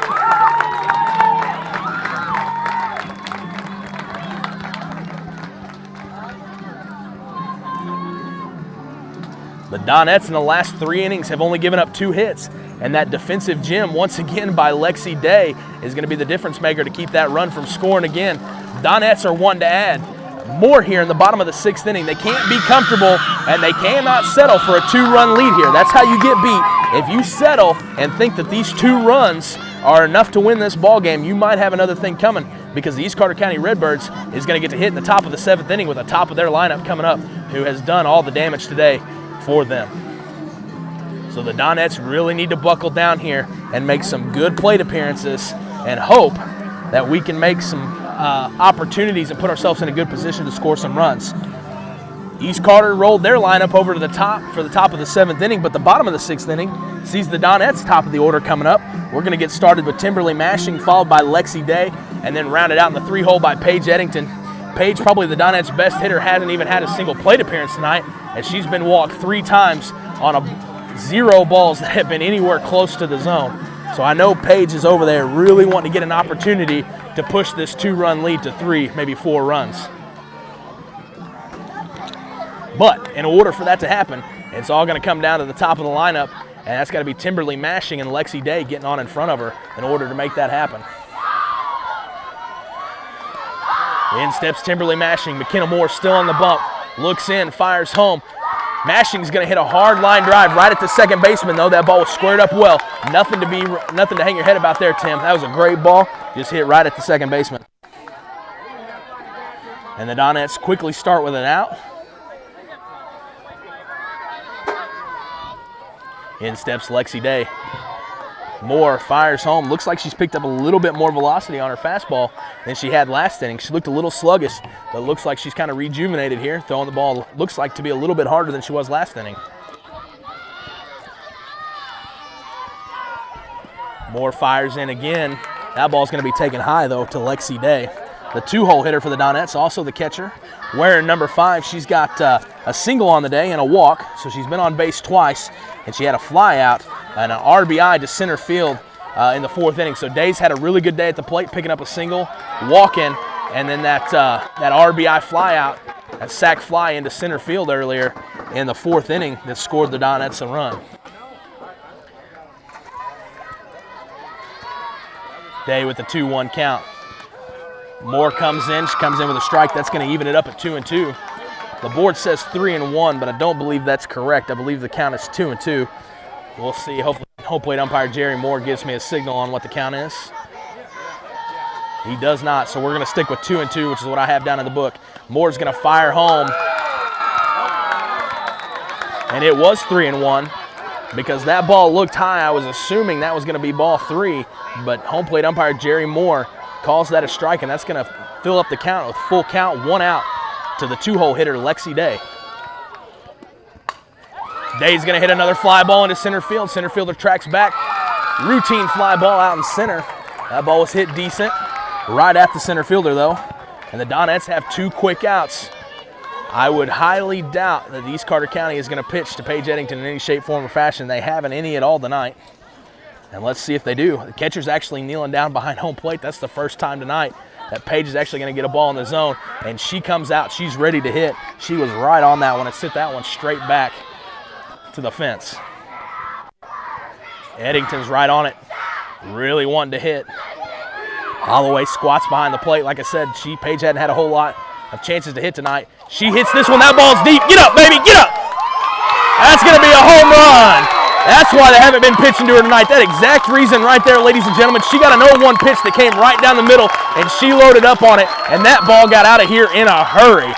The Donettes in the last 3 innings have only given up 2 hits, and that defensive gem, once again by Lexi Day, is going to be the difference maker to keep that run from scoring again. Donettes are one to add. More here in the bottom of the 6th inning. They can't be comfortable, and they cannot settle for a 2-run lead here. That's how you get beat. If you settle and think that these 2 runs are enough to win this ball game, you might have another thing coming, because the East Carter County Redbirds is going to get to hit in the top of the 7th inning with the top of their lineup coming up, who has done all the damage today for them. So the Donettes really need to buckle down here and make some good plate appearances and hope that we can make some opportunities and put ourselves in a good position to score some runs. East Carter rolled their lineup over to the top for the top of the 7th inning, but the bottom of the 6th inning sees the Donettes top of the order coming up. We're going to get started with Timberly Mashing, followed by Lexi Day, and then rounded out in the 3-hole by Paige Eddington. Paige, probably the Donettes' best hitter, hasn't even had a single plate appearance tonight, and she's been walked 3 times on 0 balls that have been anywhere close to the zone. So I know Paige is over there really wanting to get an opportunity to push this 2-run lead to 3, maybe 4 runs. But in order for that to happen, it's all going to come down to the top of the lineup, and that's got to be Timberly Mashing and Lexi Day getting on in front of her in order to make that happen. In steps Timberly Mashing. McKenna Moore still on the bump. Looks in, fires home. Mashing's going to hit a hard line drive right at the second baseman, though. That ball was squared up well. Nothing to hang your head about there, Tim. That was a great ball. Just hit right at the second baseman. And the Donettes quickly start with an out. In steps Lexi Day. Moore fires home. Looks like she's picked up a little bit more velocity on her fastball than she had last inning. She looked a little sluggish, but looks like she's kind of rejuvenated here. Throwing the ball looks like to be a little bit harder than she was last inning. Moore fires in again. That ball's going to be taken high, though, to Lexi Day. The 2-hole hitter for the Donettes, also the catcher. Wearing number 5, she's got a single on the day and a walk, so she's been on base twice, and she had a fly out and an RBI to center field in the 4th inning. So Day's had a really good day at the plate, picking up a single, walking, and then that RBI fly out, that sac fly into center field earlier in the 4th inning that scored the Donettes a run. Day with the 2-1 count. Moore comes in. She comes in with a strike. That's going to even it up at 2-2. The board says 3-1, but I don't believe that's correct. I believe the count is 2-2. We'll see. Hopefully, home plate umpire Jerry Moore gives me a signal on what the count is. He does not, so we're going to stick with 2-2, which is what I have down in the book. Moore's going to fire home. And it was 3-1 because that ball looked high. I was assuming that was going to be ball 3, but home plate umpire Jerry Moore calls that a strike, and that's going to fill up the count with full count, 1 out to the 2-hole hitter, Lexi Day. Day's going to hit another fly ball into center field. Center fielder tracks back. Routine fly ball out in center. That ball was hit decent, right at the center fielder, though. And the Donettes have 2 quick outs. I would highly doubt that East Carter County is going to pitch to Paige Eddington in any shape, form, or fashion. They haven't any at all tonight. And let's see if they do. The catcher's actually kneeling down behind home plate. That's the first time tonight that Paige is actually going to get a ball in the zone. And she comes out. She's ready to hit. She was right on that one. It sent that one straight back to the fence. Eddington's right on it. Really wanting to hit. Holloway squats behind the plate. Like I said, Paige hadn't had a whole lot of chances to hit tonight. She hits this one. That ball's deep. Get up, baby. Get up. That's going to be a home run. That's why they haven't been pitching to her tonight. That exact reason right there, ladies and gentlemen. She got an 0-1 pitch that came right down the middle, and she loaded up on it, and that ball got out of here in a hurry.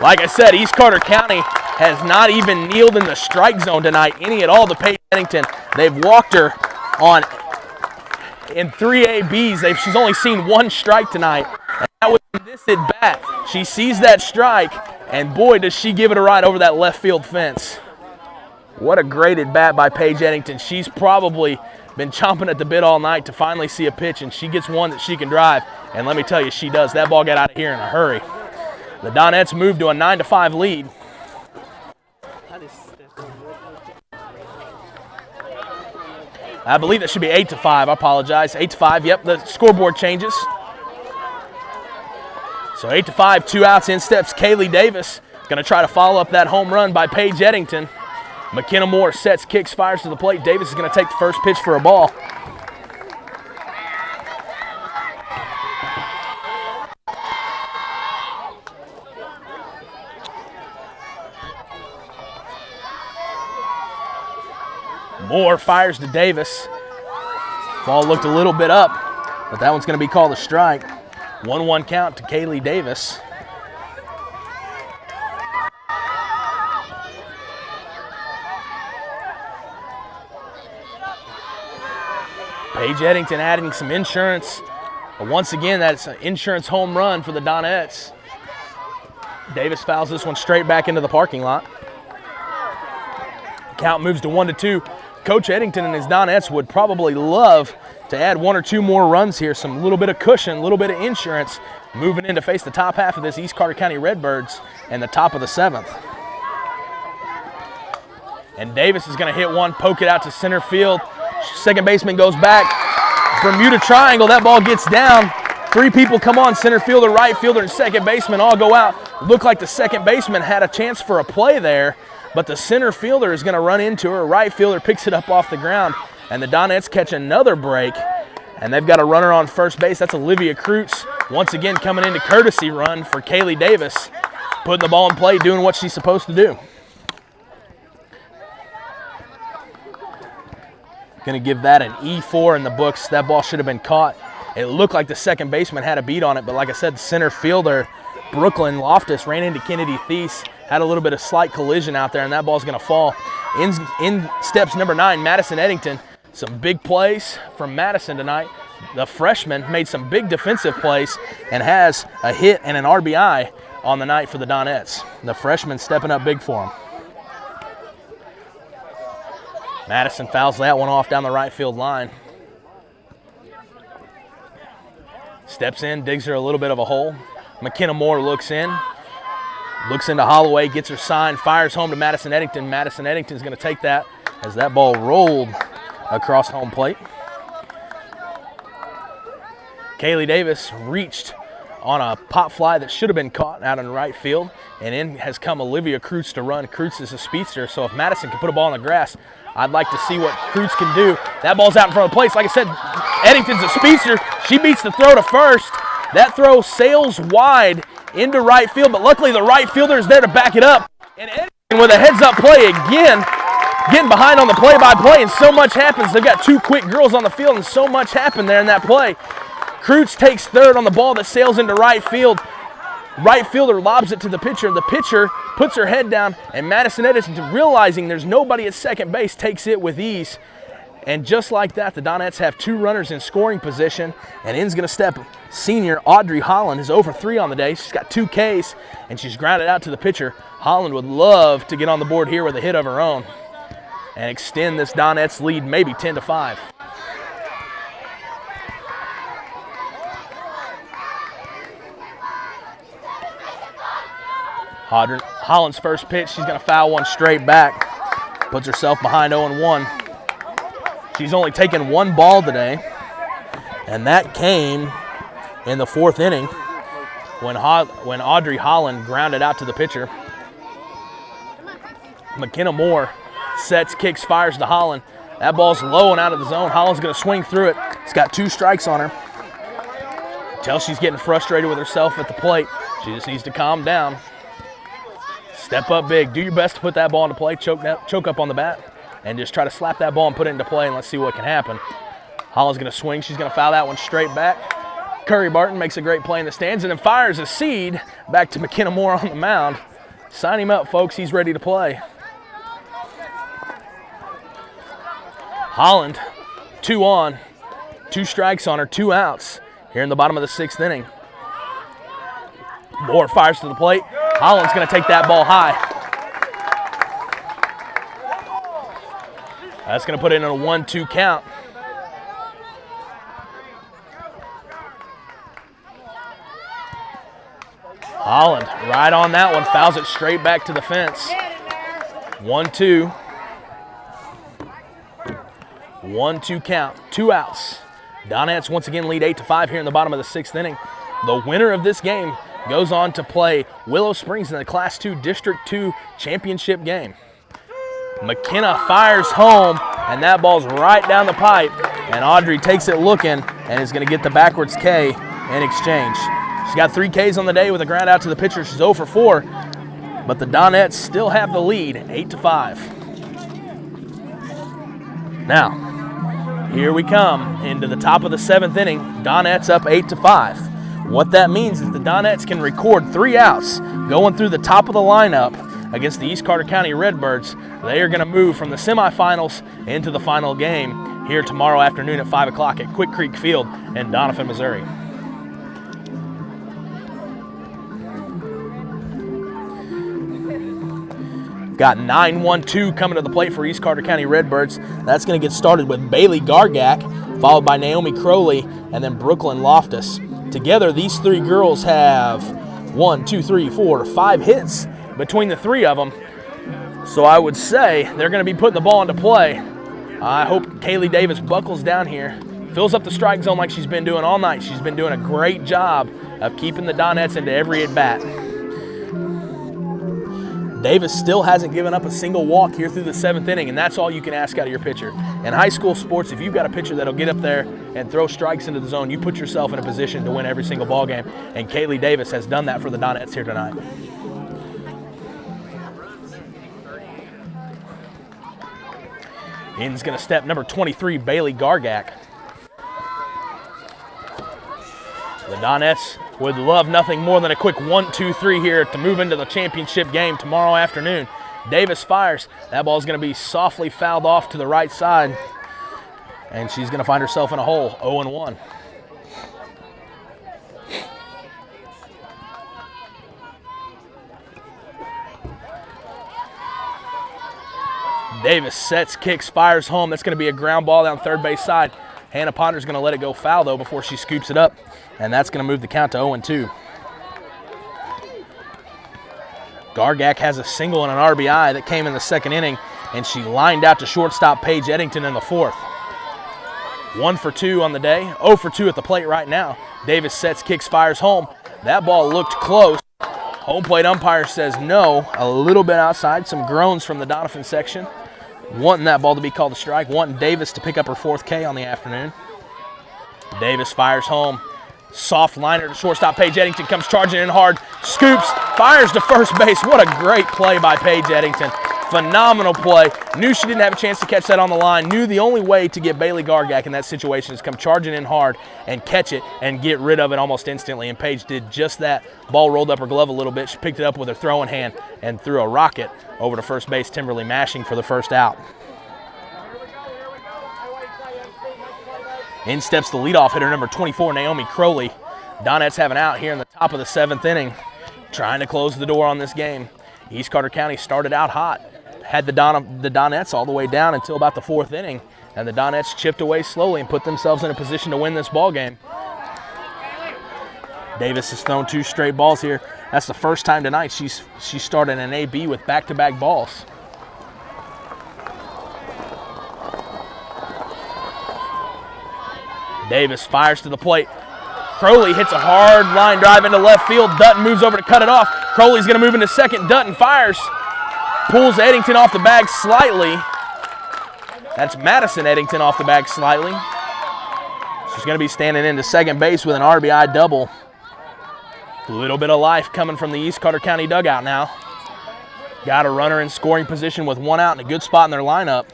Like I said, East Carter County has not even kneeled in the strike zone tonight, any at all, to Paige Eddington. They've walked her on in 3 ABs. She's only seen 1 strike tonight, and that was in this at bat. She sees that strike, and boy, does she give it a ride over that left field fence. What a great at bat by Paige Eddington. She's probably been chomping at the bit all night to finally see a pitch, and she gets one that she can drive. And let me tell you, she does. That ball got out of here in a hurry. The Donettes move to a 9-5 lead. I believe that should be 8-5. I apologize. 8-5. Yep, the scoreboard changes. So 8-5, 2 outs. In steps Kaylee Davis. Going to try to follow up that home run by Paige Eddington. McKenna Moore sets, kicks, fires to the plate. Davis is going to take the first pitch for a ball. Moore fires to Davis. Ball looked a little bit up, but that one's going to be called a strike. 1-1 count to Kaylee Davis. Paige Eddington adding some insurance. But once again, that's an insurance home run for the Donettes. Davis fouls this one straight back into the parking lot. Count moves to 1-2. Coach Eddington and his Donettes would probably love to add 1 or 2 more runs here, some little bit of cushion, a little bit of insurance, moving in to face the top half of this East Carter County Redbirds and the top of the 7th. And Davis is going to hit one, poke it out to center field. Second baseman goes back. Bermuda triangle, that ball gets down. 3 people come on, center fielder, right fielder, and second baseman all go out. Looked like the second baseman had a chance for a play there, but the center fielder is going to run into her. Right fielder picks it up off the ground, and the Donettes catch another break, and they've got a runner on first base. That's Olivia Kreutz, once again coming into courtesy run for Kaylee Davis, putting the ball in play, doing what she's supposed to do. Going to give that an E4 in the books. That ball should have been caught. It looked like the second baseman had a beat on it, but like I said, the center fielder, Brooklyn Loftus, ran into Kennedy Thies, had a little bit of slight collision out there, and that ball's going to fall. In steps number 9, Madison Eddington. Some big plays from Madison tonight. The freshman made some big defensive plays and has a hit and an RBI on the night for the Donettes. The freshman stepping up big for him. Madison fouls that one off down the right field line. Steps in, digs her a little bit of a hole. McKenna Moore looks in. Looks into Holloway, gets her sign, fires home to Madison Eddington. Madison Eddington's going to take that as that ball rolled across home plate. Kaylee Davis reached on a pop fly that should have been caught out in right field, and in has come Olivia Kreutz to run. Kreutz is a speedster, so if Madison can put a ball on the grass, I'd like to see what Kreutz can do. That ball's out in front of the plate. Like I said, Eddington's a speedster. She beats the throw to first. That throw sails wide into right field, but luckily the right fielder is there to back it up. And Eddington with a heads-up play again, getting behind on the play-by-play, and so much happens. They've got 2 quick girls on the field, and so much happened there in that play. Kreutz takes third on the ball that sails into right field. Right fielder lobs it to the pitcher. The pitcher puts her head down, and Madison Eddington, realizing there's nobody at second base, takes it with ease. And just like that, the Donettes have 2 runners in scoring position, and in's going to step senior Audrey Holland is 0 for 3 on the day. She's got 2 Ks, and she's grounded out to the pitcher. Holland would love to get on the board here with a hit of her own and extend this Donettes lead maybe 10-5. Holland's first pitch, she's going to foul one straight back. Puts herself behind 0-1. She's only taken 1 ball today, and that came in the 4th inning when Audrey Holland grounded out to the pitcher. McKenna Moore sets, kicks, fires to Holland. That ball's low and out of the zone. Holland's going to swing through it. It's got 2 strikes on her. Tell she's getting frustrated with herself at the plate. She just needs to calm down. Step up big. Do your best to put that ball into play. Choke up on the bat, and just try to slap that ball and put it into play, and let's see what can happen. Holland's going to swing. She's going to foul that one straight back. Curry Barton makes a great play in the stands and then fires a seed back to McKenna Moore on the mound. Sign him up, folks. He's ready to play. Holland, 2 on, 2 strikes on her, 2 outs here in the bottom of the 6th inning. Moore fires to the plate. Holland's going to take that ball high. That's going to put it in a 1-2 count. Holland right on that one, fouls it straight back to the fence. 1-2. 1-2 count, 2 outs. Donettes once again lead 8-5 here in the bottom of the 6th inning. The winner of this game goes on to play Willow Springs in the Class II District 2 championship game. McKenna fires home, and that ball's right down the pipe, and Audrey takes it looking and is going to get the backwards K in exchange. She's got 3 Ks on the day with a ground out to the pitcher. She's 0 for 4, but the Donettes still have the lead, 8-5. Now, here we come into the top of the 7th inning. Donettes up 8-5. What that means is the Donettes can record 3 outs going through the top of the lineup against the East Carter County Redbirds. They are going to move from the semifinals into the final game here tomorrow afternoon at 5 o'clock at Quick Creek Field in Doniphan, Missouri. Got 9-1-2 coming to the plate for East Carter County Redbirds. That's going to get started with Bailey Gargak, followed by Naomi Crowley, and then Brooklyn Loftus. Together, these three girls have 5 hits between the three of them. So I would say they're going to be putting the ball into play. I hope Kaylee Davis buckles down here, fills up the strike zone like she's been doing all night. She's been doing a great job of keeping the Donettes into every at-bat. Davis still hasn't given up a single walk here through the 7th inning, and that's all you can ask out of your pitcher. In high school sports, if you've got a pitcher that'll get up there and throw strikes into the zone, you put yourself in a position to win every single ball game, and Kaylee Davis has done that for the Donettes here tonight. In's going to step number 23, Bailey Gargak. The Donettes would love nothing more than a quick 1-2-3 here to move into the championship game tomorrow afternoon. Davis fires. That ball's going to be softly fouled off to the right side, and she's going to find herself in a hole, 0-1. Davis sets, kicks, fires home. That's going to be a ground ball down third base side. Hannah Ponder's going to let it go foul, though, before she scoops it up, and that's going to move the count to 0-2. Gargak has a single and an RBI that came in the 2nd inning, and she lined out to shortstop Paige Eddington in the 4th. 1 for 2 on the day, 0 for 2 at the plate right now. Davis sets, kicks, fires home. That ball looked close. Home plate umpire says no, a little bit outside. Some groans from the Doniphan section, wanting that ball to be called a strike, wanting Davis to pick up her 4th K on the afternoon. Davis fires home. Soft liner to shortstop. Paige Eddington comes charging in hard, scoops, fires to first base. What a great play by Paige Eddington. Phenomenal play. Knew she didn't have a chance to catch that on the line. Knew the only way to get Bailey Gargak in that situation is come charging in hard and catch it and get rid of it almost instantly. And Paige did just that. Ball rolled up her glove a little bit. She picked it up with her throwing hand and threw a rocket over to first base, Timberly mashing for the first out. In steps the leadoff hitter, number 24, Naomi Crowley. Donettes have an out here in the top of the 7th inning, trying to close the door on this game. East Carter County started out hot, had the Donettes all the way down until about the 4th inning, and the Donettes chipped away slowly and put themselves in a position to win this ball game. Davis has thrown 2 straight balls here. That's the first time tonight she's started an AB with back-to-back balls. Davis fires to the plate. Crowley hits a hard line drive into left field. Dutton moves over to cut it off. Crowley's going to move into second. Dutton fires. Pulls Eddington off the bag slightly. That's Madison Eddington off the bag slightly. She's going to be standing into second base with an RBI double. A little bit of life coming from the East Carter County dugout now. Got a runner in scoring position with 1 out and a good spot in their lineup.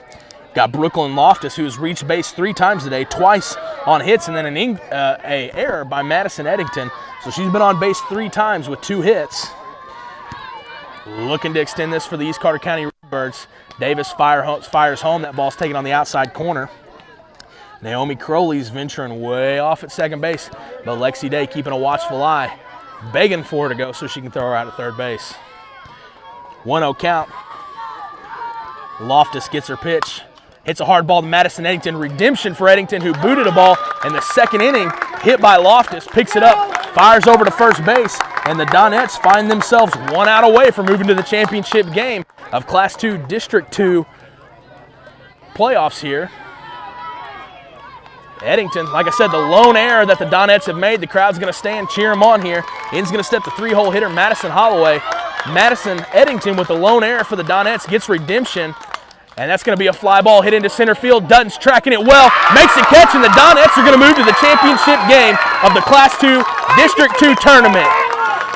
Got Brooklyn Loftus, who's reached base 3 times today, twice on hits, and then an error by Madison Eddington. So she's been on base 3 times with 2 hits. Looking to extend this for the East Carter County Redbirds. Davis fires home. That ball's taken on the outside corner. Naomi Crowley's venturing way off at second base, but Lexi Day keeping a watchful eye, begging for her to go so she can throw her out at third base. 1-0 count. Loftus gets her pitch. Hits a hard ball to Madison Eddington. Redemption for Eddington, who booted a ball in the 2nd inning. Hit by Loftus. Picks it up. Fires over to first base. And the Donettes find themselves 1 out away from moving to the championship game of Class 2 District 2 playoffs here. Eddington, like I said, the lone error that the Donettes have made. The crowd's going to stand, cheer them on here. In's going to step the 3-hole hitter, Madison Holloway. Madison Eddington with the lone error for the Donettes gets redemption. And that's going to be a fly ball hit into center field. Dutton's tracking it well, makes a catch, and the Donettes are going to move to the championship game of the Class 2 District 2 tournament.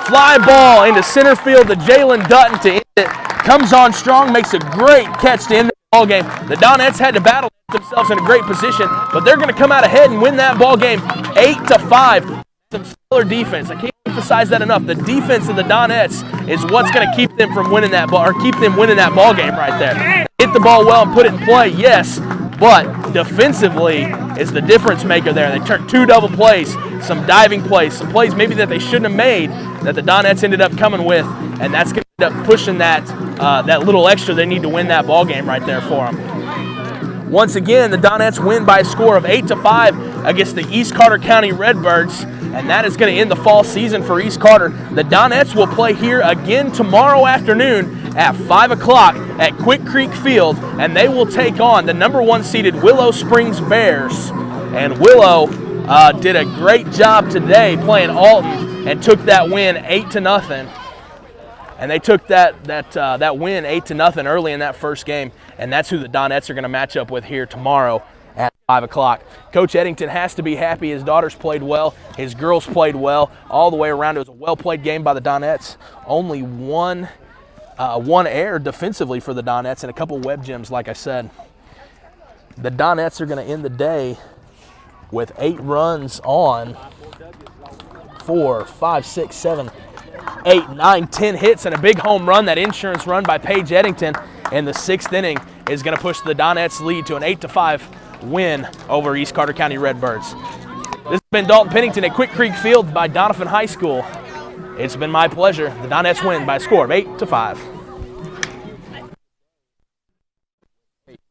Fly ball into center field to Jalen Dutton to end it. Comes on strong, makes a great catch to end the ball game. The Donettes had to battle themselves in a great position, but they're going to come out ahead and win that ball game 8-5. Some stellar defense. I can't emphasize that enough. The defense of the Donettes is what's going to keep them from winning that ball, or keep them winning that ball game right there. Hit the ball well and put it in play, yes, but defensively is the difference maker there. They turned 2 double plays, some diving plays, some plays maybe that they shouldn't have made that the Donettes ended up coming with, and that's going to end up pushing that little extra they need to win that ball game right there for them. Once again, the Donettes win by a score of 8-5 against the East Carter County Redbirds, and that is going to end the fall season for East Carter. The Donettes will play here again tomorrow afternoon at 5 o'clock at Quick Creek Field, and they will take on the number 1 seeded Willow Springs Bears. And Willow did a great job today playing Alton and took that win 8-0. And they took that win 8-0 early in that first game, and that's who the Donettes are going to match up with here tomorrow at 5 o'clock. Coach Eddington has to be happy. His daughters played well. His girls played well. All the way around, it was a well-played game by the Donettes. Only one error defensively for the Donettes and a couple web gems, like I said. The Donettes are going to end the day with 8 runs on 4, 5, 6, 7, 8, 9, 10 hits and a big home run. That insurance run by Paige Eddington in the 6th inning is going to push the Donettes lead to an 8-5 win over East Carter County Redbirds. This has been Dalton Pennington at Quick Creek Field by Doniphan High School. It's been my pleasure. The Donettes win by a score of 8-5.